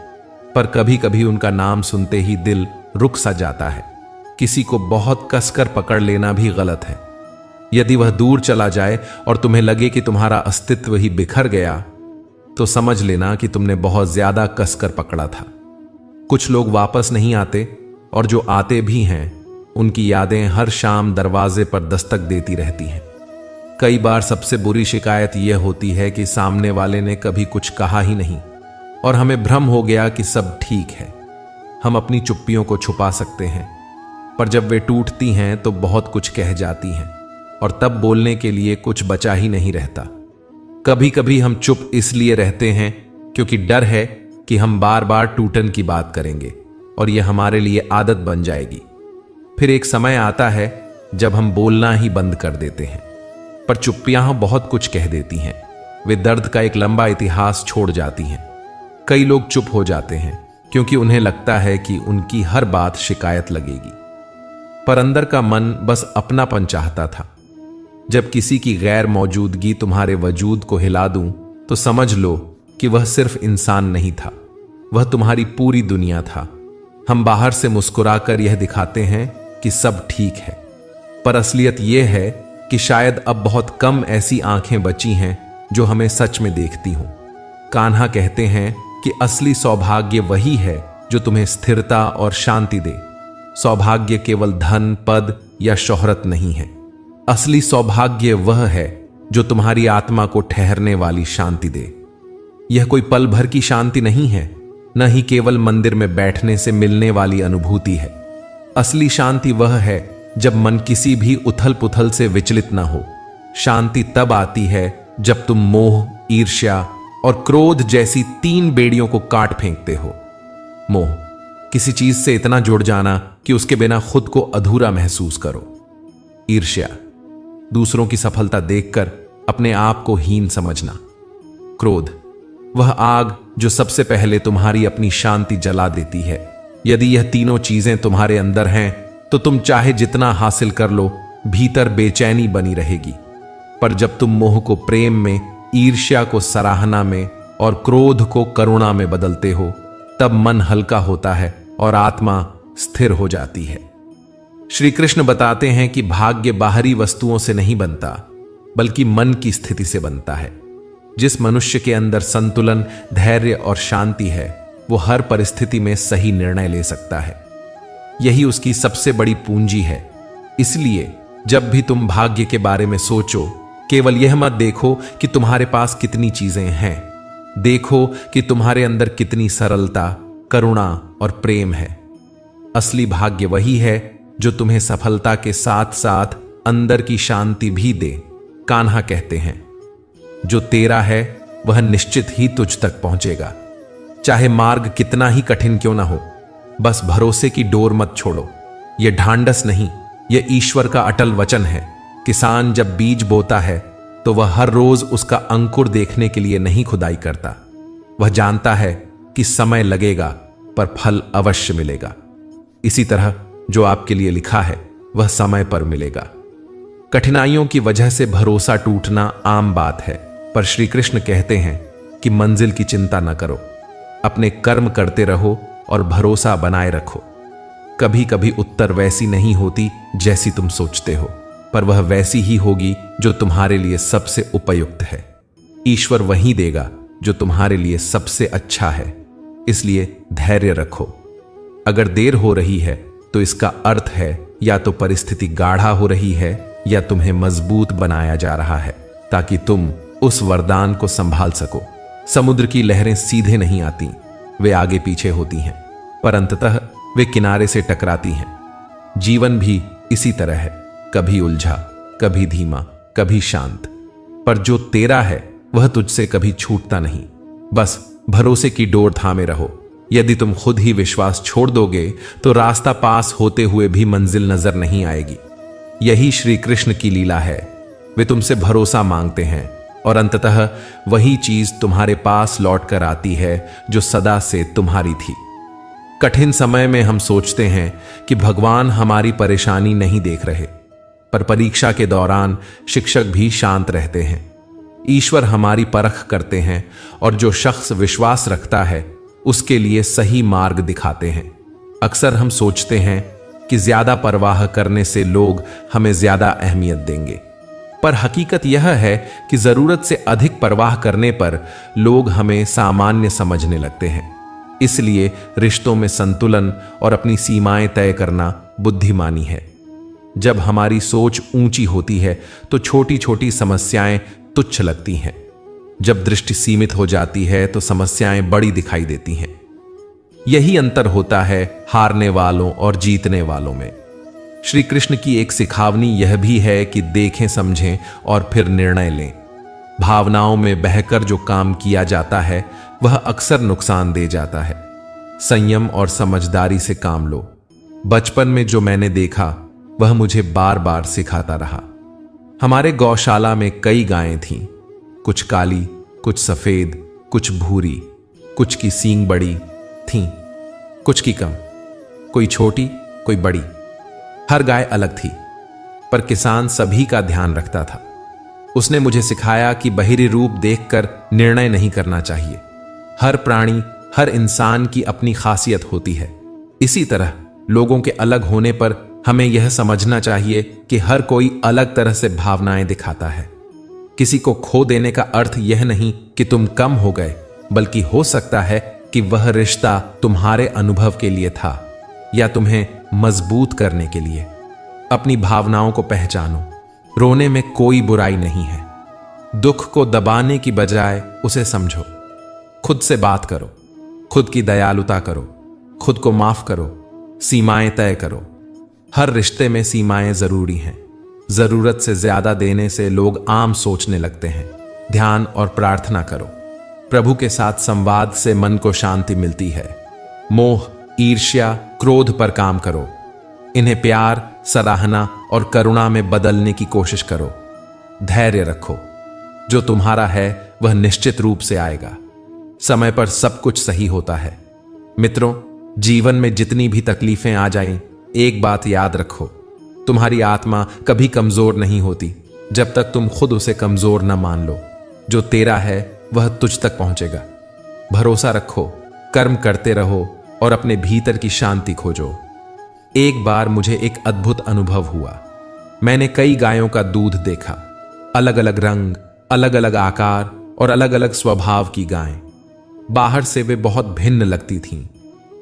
[SPEAKER 1] पर कभी कभी उनका नाम सुनते ही दिल रुक सा जाता है। किसी को बहुत कसकर पकड़ लेना भी गलत है। यदि वह दूर चला जाए और तुम्हें लगे कि तुम्हारा अस्तित्व ही बिखर गया, तो समझ लेना कि तुमने बहुत ज्यादा कसकर पकड़ा था। कुछ लोग वापस नहीं आते, और जो आते भी हैं उनकी यादें हर शाम दरवाजे पर दस्तक देती रहती हैं। कई बार सबसे बुरी शिकायत यह होती है कि सामने वाले ने कभी कुछ कहा ही नहीं और हमें भ्रम हो गया कि सब ठीक है। हम अपनी चुप्पियों को छुपा सकते हैं, पर जब वे टूटती हैं तो बहुत कुछ कह जाती हैं और तब बोलने के लिए कुछ बचा ही नहीं रहता। कभी कभी हम चुप इसलिए रहते हैं क्योंकि डर है कि हम बार बार टूटन की बात करेंगे और यह हमारे लिए आदत बन जाएगी। फिर एक समय आता है जब हम बोलना ही बंद कर देते हैं, पर चुप्पियां बहुत कुछ कह देती हैं। वे दर्द का एक लंबा इतिहास छोड़ जाती हैं। कई लोग चुप हो जाते हैं क्योंकि उन्हें लगता है कि उनकी हर बात शिकायत लगेगी, पर अंदर का मन बस अपनापन चाहता था। जब किसी की गैर मौजूदगी तुम्हारे वजूद को हिला दूं, तो समझ लो कि वह सिर्फ इंसान नहीं था, वह तुम्हारी पूरी दुनिया था। हम बाहर से मुस्कुराकर यह दिखाते हैं कि सब ठीक है, पर असलियत यह है कि शायद अब बहुत कम ऐसी आंखें बची हैं जो हमें सच में देखती हों। कान्हा कहते हैं कि असली सौभाग्य वही है जो तुम्हें स्थिरता और शांति दे। सौभाग्य केवल धन, पद या शोहरत नहीं है। असली सौभाग्य वह है जो तुम्हारी आत्मा को ठहरने वाली शांति दे। यह कोई पल भर की शांति नहीं है, न ही केवल मंदिर में बैठने से मिलने वाली अनुभूति है। असली शांति वह है जब मन किसी भी उथल पुथल से विचलित न हो। शांति तब आती है जब तुम मोह, ईर्ष्या और क्रोध जैसी 3 बेड़ियों को काट फेंकते हो। मोह, किसी चीज से इतना जुड़ जाना कि उसके बिना खुद को अधूरा महसूस करो। ईर्ष्या, दूसरों की सफलता देखकर अपने आप को हीन समझना। क्रोध, वह आग जो सबसे पहले तुम्हारी अपनी शांति जला देती है। यदि यह तीनों चीजें तुम्हारे अंदर हैं तो तुम चाहे जितना हासिल कर लो, भीतर बेचैनी बनी रहेगी। पर जब तुम मोह को प्रेम में, ईर्ष्या को सराहना में और क्रोध को करुणा में बदलते हो, तब मन हल्का होता है और आत्मा स्थिर हो जाती है। श्री कृष्ण बताते हैं कि भाग्य बाहरी वस्तुओं से नहीं बनता, बल्कि मन की स्थिति से बनता है। जिस मनुष्य के अंदर संतुलन, धैर्य और शांति है, वो हर परिस्थिति में सही निर्णय ले सकता है। यही उसकी सबसे बड़ी पूंजी है। इसलिए जब भी तुम भाग्य के बारे में सोचो, केवल यह मत देखो कि तुम्हारे पास कितनी चीजें हैं, देखो कि तुम्हारे अंदर कितनी सरलता, करुणा और प्रेम है। असली भाग्य वही है जो तुम्हें सफलता के साथ साथ अंदर की शांति भी दे। कान्हा कहते हैं, जो तेरा है वह निश्चित ही तुझ तक पहुंचेगा, चाहे मार्ग कितना ही कठिन क्यों ना हो। बस भरोसे की डोर मत छोड़ो। यह ढांढस नहीं, यह ईश्वर का अटल वचन है। किसान जब बीज बोता है तो वह हर रोज उसका अंकुर देखने के लिए नहीं खुदाई करता। वह जानता है कि समय लगेगा पर फल अवश्य मिलेगा। इसी तरह जो आपके लिए लिखा है वह समय पर मिलेगा। कठिनाइयों की वजह से भरोसा टूटना आम बात है, पर श्री कृष्ण कहते हैं कि मंजिल की चिंता न करो, अपने कर्म करते रहो और भरोसा बनाए रखो। कभी कभी उत्तर वैसी नहीं होती जैसी तुम सोचते हो, पर वह वैसी ही होगी जो तुम्हारे लिए सबसे उपयुक्त है। ईश्वर वही देगा जो तुम्हारे लिए सबसे अच्छा है, इसलिए धैर्य रखो। अगर देर हो रही है तो इसका अर्थ है या तो परिस्थिति गाढ़ा हो रही है या तुम्हें मजबूत बनाया जा रहा है, ताकि तुम उस वरदान को संभाल सको। समुद्र की लहरें सीधे नहीं आती, वे आगे पीछे होती हैं, पर अंततः वे किनारे से टकराती हैं। जीवन भी इसी तरह है, कभी उलझा, कभी धीमा, कभी शांत, पर जो तेरा है वह तुझसे कभी छूटता नहीं। बस भरोसे की डोर थामे रहो। यदि तुम खुद ही विश्वास छोड़ दोगे तो रास्ता पास होते हुए भी मंजिल नजर नहीं आएगी। यही श्री कृष्ण की लीला है। वे तुमसे भरोसा मांगते हैं और अंततः वही चीज तुम्हारे पास लौट कर आती है जो सदा से तुम्हारी थी। कठिन समय में हम सोचते हैं कि भगवान हमारी परेशानी नहीं देख रहे, पर परीक्षा के दौरान शिक्षक भी शांत रहते हैं। ईश्वर हमारी परख करते हैं और जो शख्स विश्वास रखता है उसके लिए सही मार्ग दिखाते हैं। अक्सर हम सोचते हैं कि ज्यादा परवाह करने से लोग हमें ज्यादा अहमियत देंगे, पर हकीकत यह है कि जरूरत से अधिक परवाह करने पर लोग हमें सामान्य समझने लगते हैं। इसलिए रिश्तों में संतुलन और अपनी सीमाएं तय करना बुद्धिमानी है। जब हमारी सोच ऊंची होती है तो छोटी छोटी समस्याएं तुच्छ लगती हैं। जब दृष्टि सीमित हो जाती है तो समस्याएं बड़ी दिखाई देती हैं। यही अंतर होता है हारने वालों और जीतने वालों में। श्री कृष्ण की एक सिखावनी यह भी है कि देखें, समझें और फिर निर्णय लें। भावनाओं में बहकर जो काम किया जाता है वह अक्सर नुकसान दे जाता है। संयम और समझदारी से काम लो। बचपन में जो मैंने देखा वह मुझे बार बार सिखाता रहा। हमारे गौशाला में कई गायें थीं, कुछ काली, कुछ सफेद, कुछ भूरी, कुछ की सींग बड़ी थीं, कुछ की कम, कोई छोटी, कोई बड़ी। हर गाय अलग थी, पर किसान सभी का ध्यान रखता था। उसने मुझे सिखाया कि बाहरी रूप देखकर निर्णय नहीं करना चाहिए। हर प्राणी, हर इंसान की अपनी खासियत होती है। इसी तरह लोगों के अलग होने पर हमें यह समझना चाहिए कि हर कोई अलग तरह से भावनाएं दिखाता है। किसी को खो देने का अर्थ यह नहीं कि तुम कम हो गए, बल्कि हो सकता है कि वह रिश्ता तुम्हारे अनुभव के लिए था या तुम्हें मजबूत करने के लिए। अपनी भावनाओं को पहचानो। रोने में कोई बुराई नहीं है। दुख को दबाने की बजाय उसे समझो। खुद से बात करो, खुद की दयालुता करो, खुद को माफ करो, सीमाएं तय करो। हर रिश्ते में सीमाएं जरूरी हैं। जरूरत से ज्यादा देने से लोग आम सोचने लगते हैं। ध्यान और प्रार्थना करो। प्रभु के साथ संवाद से मन को शांति मिलती है। मोह, ईर्ष्या, क्रोध पर काम करो। इन्हें प्यार, सराहना और करुणा में बदलने की कोशिश करो। धैर्य रखो। जो तुम्हारा है वह निश्चित रूप से आएगा। समय पर सब कुछ सही होता है। मित्रों, जीवन में जितनी भी तकलीफें आ जाएं, एक बात याद रखो, तुम्हारी आत्मा कभी कमजोर नहीं होती जब तक तुम खुद उसे कमजोर न मान लो। जो तेरा है वह तुझ तक पहुंचेगा। भरोसा रखो, कर्म करते रहो और अपने भीतर की शांति खोजो। एक बार मुझे एक अद्भुत अनुभव हुआ। मैंने कई गायों का दूध देखा। अलग अलग रंग, अलग अलग आकार और अलग अलग स्वभाव की गायें। बाहर से वे बहुत भिन्न लगती थीं,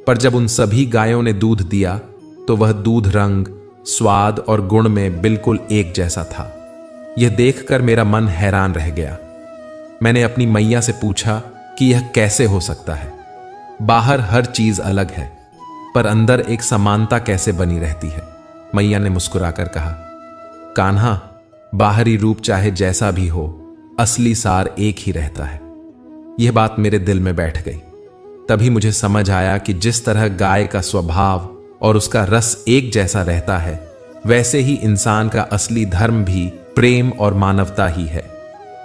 [SPEAKER 1] पर जब उन सभी गायों ने दूध दिया तो वह दूध रंग, स्वाद और गुण में बिल्कुल एक जैसा था। यह देखकर मेरा मन हैरान रह गया। मैंने अपनी मैया से पूछा कि यह कैसे हो सकता है। बाहर हर चीज अलग है, पर अंदर एक समानता कैसे बनी रहती है। मैया ने मुस्कुराकर कहा, कान्हा, बाहरी रूप चाहे जैसा भी हो, असली सार एक ही रहता है। यह बात मेरे दिल में बैठ गई। तभी मुझे समझ आया कि जिस तरह गाय का स्वभाव और उसका रस एक जैसा रहता है, वैसे ही इंसान का असली धर्म भी प्रेम और मानवता ही है।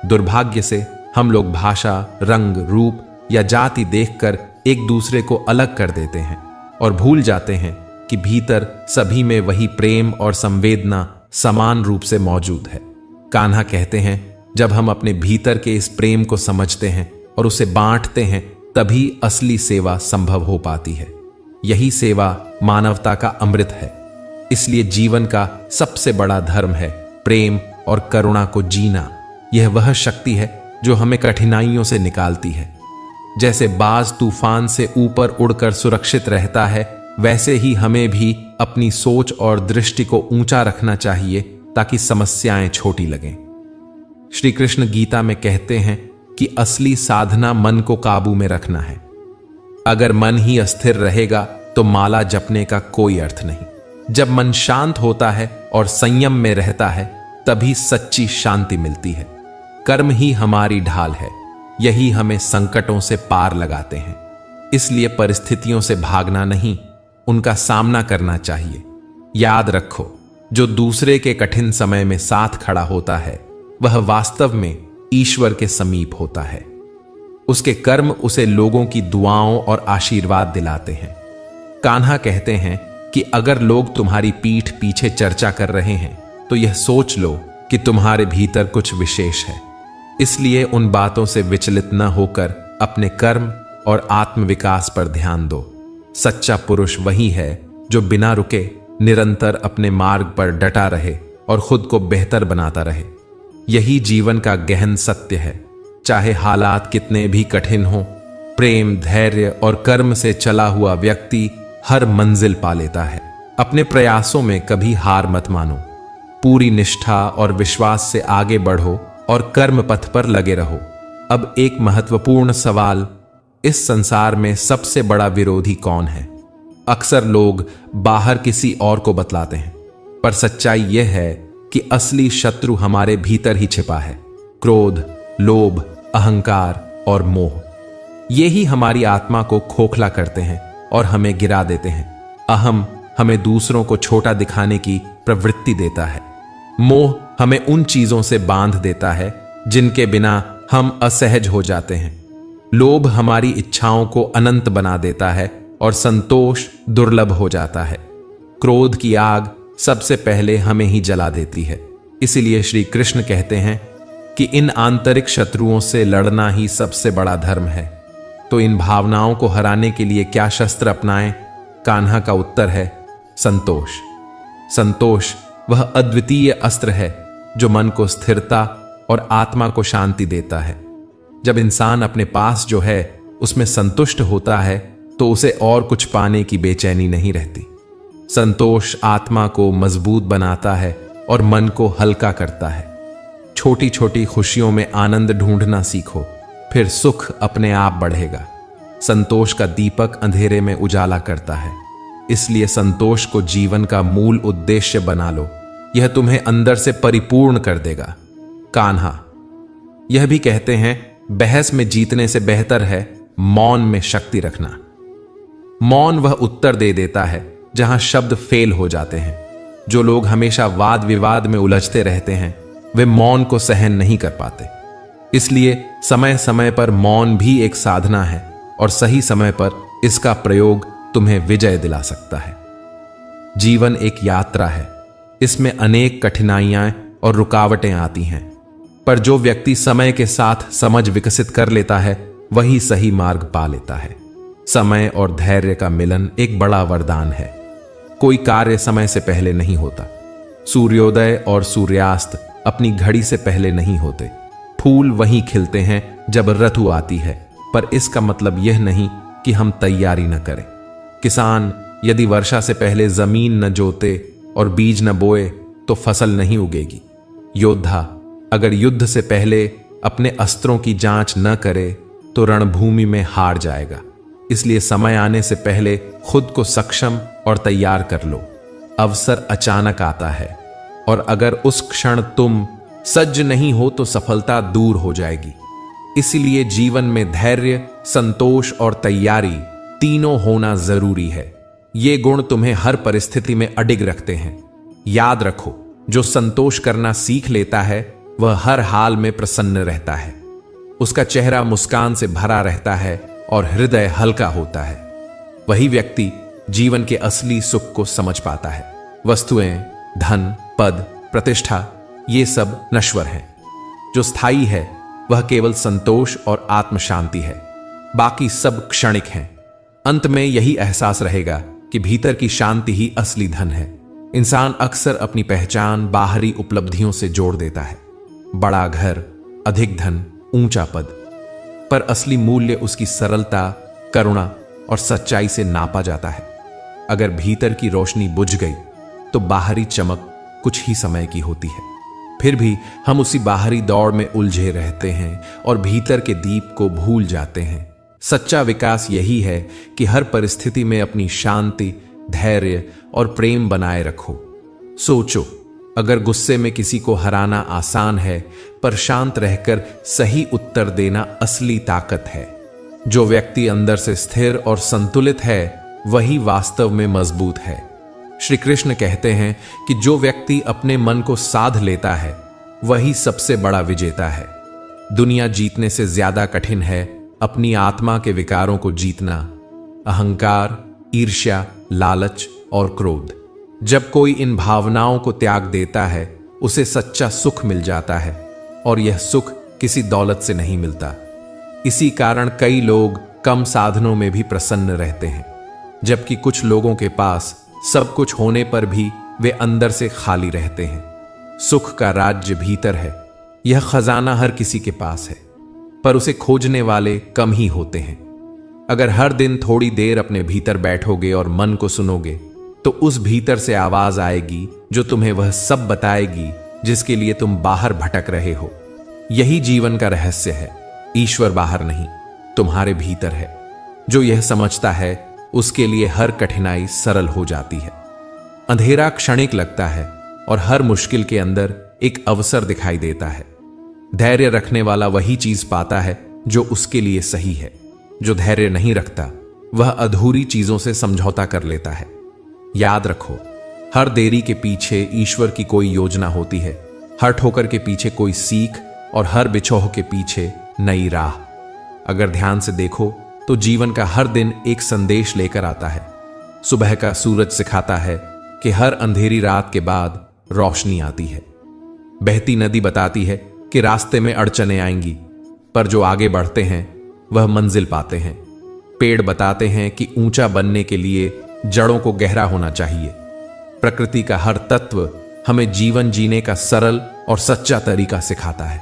[SPEAKER 1] दुर्भाग्य से हम लोग भाषा, रंग, रूप या जाति देखकर एक दूसरे को अलग कर देते हैं और भूल जाते हैं कि भीतर सभी में वही प्रेम और संवेदना समान रूप से मौजूद है। कान्हा कहते हैं, जब हम अपने भीतर के इस प्रेम को समझते हैं और उसे बांटते हैं, तभी असली सेवा संभव हो पाती है। यही सेवा मानवता का अमृत है। इसलिए जीवन का सबसे बड़ा धर्म है प्रेम और करुणा को जीना। यह वह शक्ति है जो हमें कठिनाइयों से निकालती है। जैसे बाज तूफान से ऊपर उड़कर सुरक्षित रहता है, वैसे ही हमें भी अपनी सोच और दृष्टि को ऊंचा रखना चाहिए ताकि समस्याएं छोटी लगें। श्री कृष्ण गीता में कहते हैं कि असली साधना मन को काबू में रखना है। अगर मन ही अस्थिर रहेगा तो माला जपने का कोई अर्थ नहीं। जब मन शांत होता है और संयम में रहता है, तभी सच्ची शांति मिलती है। कर्म ही हमारी ढाल है। यही हमें संकटों से पार लगाते हैं। इसलिए परिस्थितियों से भागना नहीं, उनका सामना करना चाहिए। याद रखो, जो दूसरे के कठिन समय में साथ खड़ा होता है वह वास्तव में ईश्वर के समीप होता है। उसके कर्म उसे लोगों की दुआओं और आशीर्वाद दिलाते हैं। कान्हा कहते हैं कि अगर लोग तुम्हारी पीठ पीछे चर्चा कर रहे हैं तो यह सोच लो कि तुम्हारे भीतर कुछ विशेष है। इसलिए उन बातों से विचलित न होकर अपने कर्म और आत्मविकास पर ध्यान दो। सच्चा पुरुष वही है जो बिना रुके निरंतर अपने मार्ग पर डटा रहे और खुद को बेहतर बनाता रहे। यही जीवन का गहन सत्य है। चाहे हालात कितने भी कठिन हों, प्रेम, धैर्य और कर्म से चला हुआ व्यक्ति हर मंजिल पा लेता है। अपने प्रयासों में कभी हार मत मानो। पूरी निष्ठा और विश्वास से आगे बढ़ो और कर्म पथ पर लगे रहो। अब एक महत्वपूर्ण सवाल, इस संसार में सबसे बड़ा विरोधी कौन है? अक्सर लोग बाहर किसी और को बतलाते हैं, पर सच्चाई यह है कि असली शत्रु हमारे भीतर ही छिपा है। क्रोध, लोभ, अहंकार और मोह, ये ही हमारी आत्मा को खोखला करते हैं और हमें गिरा देते हैं। अहम हमें दूसरों को छोटा दिखाने की प्रवृत्ति देता है। मोह हमें उन चीजों से बांध देता है जिनके बिना हम असहज हो जाते हैं। लोभ हमारी इच्छाओं को अनंत बना देता है और संतोष दुर्लभ हो जाता है। क्रोध की आग सबसे पहले हमें ही जला देती है। इसलिए श्री कृष्ण कहते हैं कि इन आंतरिक शत्रुओं से लड़ना ही सबसे बड़ा धर्म है। तो इन भावनाओं को हराने के लिए क्या शस्त्र अपनाएं? कान्हा का उत्तर है संतोष। संतोष वह अद्वितीय अस्त्र है जो मन को स्थिरता और आत्मा को शांति देता है। जब इंसान अपने पास जो है उसमें संतुष्ट होता है तो उसे और कुछ पाने की बेचैनी नहीं रहती। संतोष आत्मा को मजबूत बनाता है और मन को हल्का करता है। छोटी छोटी खुशियों में आनंद ढूंढना सीखो, फिर सुख अपने आप बढ़ेगा। संतोष का दीपक अंधेरे में उजाला करता है। इसलिए संतोष को जीवन का मूल उद्देश्य बना लो। यह तुम्हें अंदर से परिपूर्ण कर देगा। कान्हा यह भी कहते हैं, बहस में जीतने से बेहतर है मौन में शक्ति रखना। मौन वह उत्तर दे देता है जहां शब्द फेल हो जाते हैं। जो लोग हमेशा वाद विवाद में उलझते रहते हैं वे मौन को सहन नहीं कर पाते। इसलिए समय समय पर मौन भी एक साधना है और सही समय पर इसका प्रयोग तुम्हें विजय दिला सकता है। जीवन एक यात्रा है। इसमें अनेक कठिनाइयां और रुकावटें आती हैं, पर जो व्यक्ति समय के साथ समझ विकसित कर लेता है वही सही मार्ग पा लेता है। समय और धैर्य का मिलन एक बड़ा वरदान है। कोई कार्य समय से पहले नहीं होता। सूर्योदय और सूर्यास्त अपनी घड़ी से पहले नहीं होते। फूल वहीं खिलते हैं जब ऋतु आती है, पर इसका मतलब यह नहीं कि हम तैयारी न करें। किसान यदि वर्षा से पहले जमीन न जोते और बीज न बोए तो फसल नहीं उगेगी। योद्धा अगर युद्ध से पहले अपने अस्त्रों की जांच न करे तो रणभूमि में हार जाएगा। इसलिए समय आने से पहले खुद को सक्षम और तैयार कर लो। अवसर अचानक आता है और अगर उस क्षण तुम सज्ज नहीं हो तो सफलता दूर हो जाएगी। इसलिए जीवन में धैर्य, संतोष और तैयारी तीनों होना जरूरी है। ये गुण तुम्हें हर परिस्थिति में अडिग रखते हैं। याद रखो, जो संतोष करना सीख लेता है वह हर हाल में प्रसन्न रहता है। उसका चेहरा मुस्कान से भरा रहता है और हृदय हल्का होता है। वही व्यक्ति जीवन के असली सुख को समझ पाता है। वस्तुएं, धन, पद, प्रतिष्ठा ये सब नश्वर हैं। जो स्थायी है वह केवल संतोष और आत्म शांति है। बाकी सब क्षणिक हैं। अंत में यही एहसास रहेगा कि भीतर की शांति ही असली धन है। इंसान अक्सर अपनी पहचान बाहरी उपलब्धियों से जोड़ देता है। बड़ा घर, अधिक धन, ऊंचा पद, पर असली मूल्य उसकी सरलता, करुणा और सच्चाई से नापा जाता है। अगर भीतर की रोशनी बुझ गई तो बाहरी चमक कुछ ही समय की होती है। फिर भी हम उसी बाहरी दौड़ में उलझे रहते हैं और भीतर के दीप को भूल जाते हैं। सच्चा विकास यही है कि हर परिस्थिति में अपनी शांति, धैर्य और प्रेम बनाए रखो। सोचो, अगर गुस्से में किसी को हराना आसान है, पर शांत रहकर सही उत्तर देना असली ताकत है। जो व्यक्ति अंदर से स्थिर और संतुलित है वही वास्तव में मजबूत है। श्री कृष्ण कहते हैं कि जो व्यक्ति अपने मन को साध लेता है वही सबसे बड़ा विजेता है। दुनिया जीतने से ज्यादा कठिन है अपनी आत्मा के विकारों को जीतना, अहंकार, ईर्ष्या, लालच और क्रोध। जब कोई इन भावनाओं को त्याग देता है उसे सच्चा सुख मिल जाता है, और यह सुख किसी दौलत से नहीं मिलता। इसी कारण कई लोग कम साधनों में भी प्रसन्न रहते हैं, जबकि कुछ लोगों के पास सब कुछ होने पर भी वे अंदर से खाली रहते हैं। सुख का राज्य भीतर है। यह खजाना हर किसी के पास है, पर उसे खोजने वाले कम ही होते हैं। अगर हर दिन थोड़ी देर अपने भीतर बैठोगे और मन को सुनोगे तो उस भीतर से आवाज आएगी जो तुम्हें वह सब बताएगी जिसके लिए तुम बाहर भटक रहे हो। यही जीवन का रहस्य है। ईश्वर बाहर नहीं, तुम्हारे भीतर है। जो यह समझता है उसके लिए हर कठिनाई सरल हो जाती है। अंधेरा क्षणिक लगता है और हर मुश्किल के अंदर एक अवसर दिखाई देता है। धैर्य रखने वाला वही चीज पाता है जो उसके लिए सही है। जो धैर्य नहीं रखता वह अधूरी चीजों से समझौता कर लेता है। याद रखो, हर देरी के पीछे ईश्वर की कोई योजना होती है, हर ठोकर के पीछे कोई सीख और हर बिछोह के पीछे नई राह। अगर ध्यान से देखो तो जीवन का हर दिन एक संदेश लेकर आता है। सुबह का सूरज सिखाता है कि हर अंधेरी रात के बाद रोशनी आती है। बहती नदी बताती है कि रास्ते में अड़चनें आएंगी, पर जो आगे बढ़ते हैं वह मंजिल पाते हैं। पेड़ बताते हैं कि ऊंचा बनने के लिए जड़ों को गहरा होना चाहिए। प्रकृति का हर तत्व हमें जीवन जीने का सरल और सच्चा तरीका सिखाता है,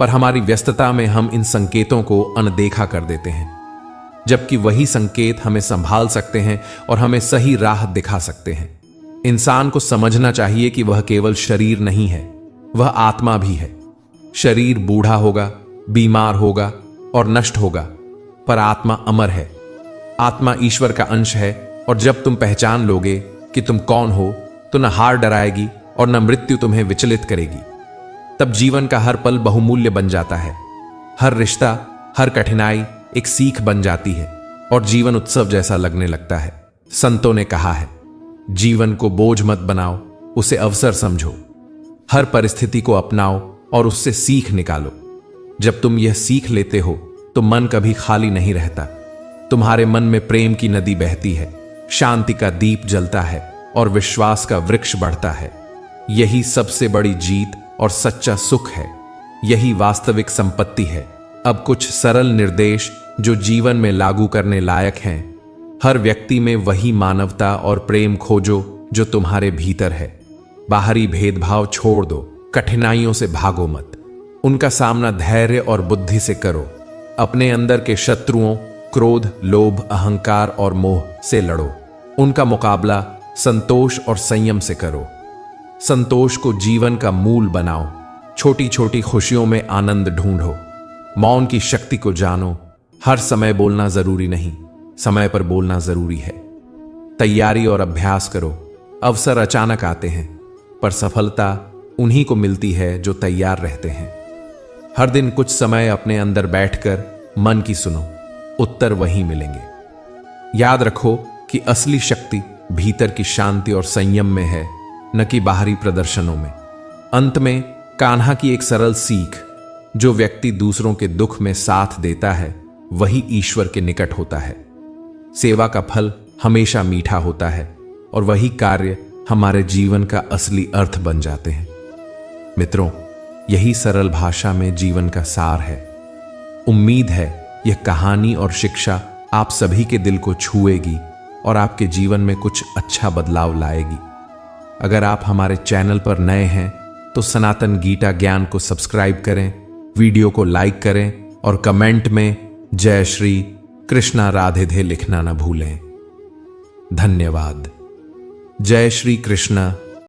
[SPEAKER 1] पर हमारी व्यस्तता में हम इन संकेतों को अनदेखा कर देते हैं, जबकि वही संकेत हमें संभाल सकते हैं और हमें सही राह दिखा सकते हैं। इंसान को समझना चाहिए कि वह केवल शरीर नहीं है, वह आत्मा भी है। शरीर बूढ़ा होगा, बीमार होगा और नष्ट होगा, पर आत्मा अमर है। आत्मा ईश्वर का अंश है, और जब तुम पहचान लोगे कि तुम कौन हो तो न हार डराएगी और न मृत्यु तुम्हें विचलित करेगी। तब जीवन का हर पल बहुमूल्य बन जाता है। हर रिश्ता, हर कठिनाई एक सीख बन जाती है और जीवन उत्सव जैसा लगने लगता है। संतों ने कहा है, जीवन को बोझ मत बनाओ, उसे अवसर समझो। हर परिस्थिति को अपनाओ और उससे सीख निकालो। जब तुम यह सीख लेते हो तो मन कभी खाली नहीं रहता। तुम्हारे मन में प्रेम की नदी बहती है, शांति का दीप जलता है और विश्वास का वृक्ष बढ़ता है। यही सबसे बड़ी जीत और सच्चा सुख है। यही वास्तविक संपत्ति है। अब कुछ सरल निर्देश जो जीवन में लागू करने लायक हैं। हर व्यक्ति में वही मानवता और प्रेम खोजो जो तुम्हारे भीतर है। बाहरी भेदभाव छोड़ दो, कठिनाइयों से भागो मत, उनका सामना धैर्य और बुद्धि से करो। अपने अंदर के शत्रुओं क्रोध, लोभ, अहंकार और मोह से लड़ो। उनका मुकाबला संतोष और संयम से करो। संतोष को जीवन का मूल बनाओ। छोटी छोटी खुशियों में आनंद ढूंढो। मौन की शक्ति को जानो। हर समय बोलना जरूरी नहीं, समय पर बोलना जरूरी है। तैयारी और अभ्यास करो। अवसर अचानक आते हैं, पर सफलता उन्हीं को मिलती है जो तैयार रहते हैं। हर दिन कुछ समय अपने अंदर बैठकर मन की सुनो, उत्तर वहीं मिलेंगे। याद रखो कि असली शक्ति भीतर की शांति और संयम में है, न कि बाहरी प्रदर्शनों में। अंत में कान्हा की एक सरल सीख, जो व्यक्ति दूसरों के दुख में साथ देता है वही ईश्वर के निकट होता है। सेवा का फल हमेशा मीठा होता है और वही कार्य हमारे जीवन का असली अर्थ बन जाते हैं। मित्रों, यही सरल भाषा में जीवन का सार है। उम्मीद है यह कहानी और शिक्षा आप सभी के दिल को छुएगी और आपके जीवन में कुछ अच्छा बदलाव लाएगी। अगर आप हमारे चैनल पर नए हैं तो सनातन गीता ज्ञान को सब्सक्राइब करें, वीडियो को लाइक करें और कमेंट में जय श्री कृष्णा राधे लिखना न भूलें। धन्यवाद। जय श्री कृष्ण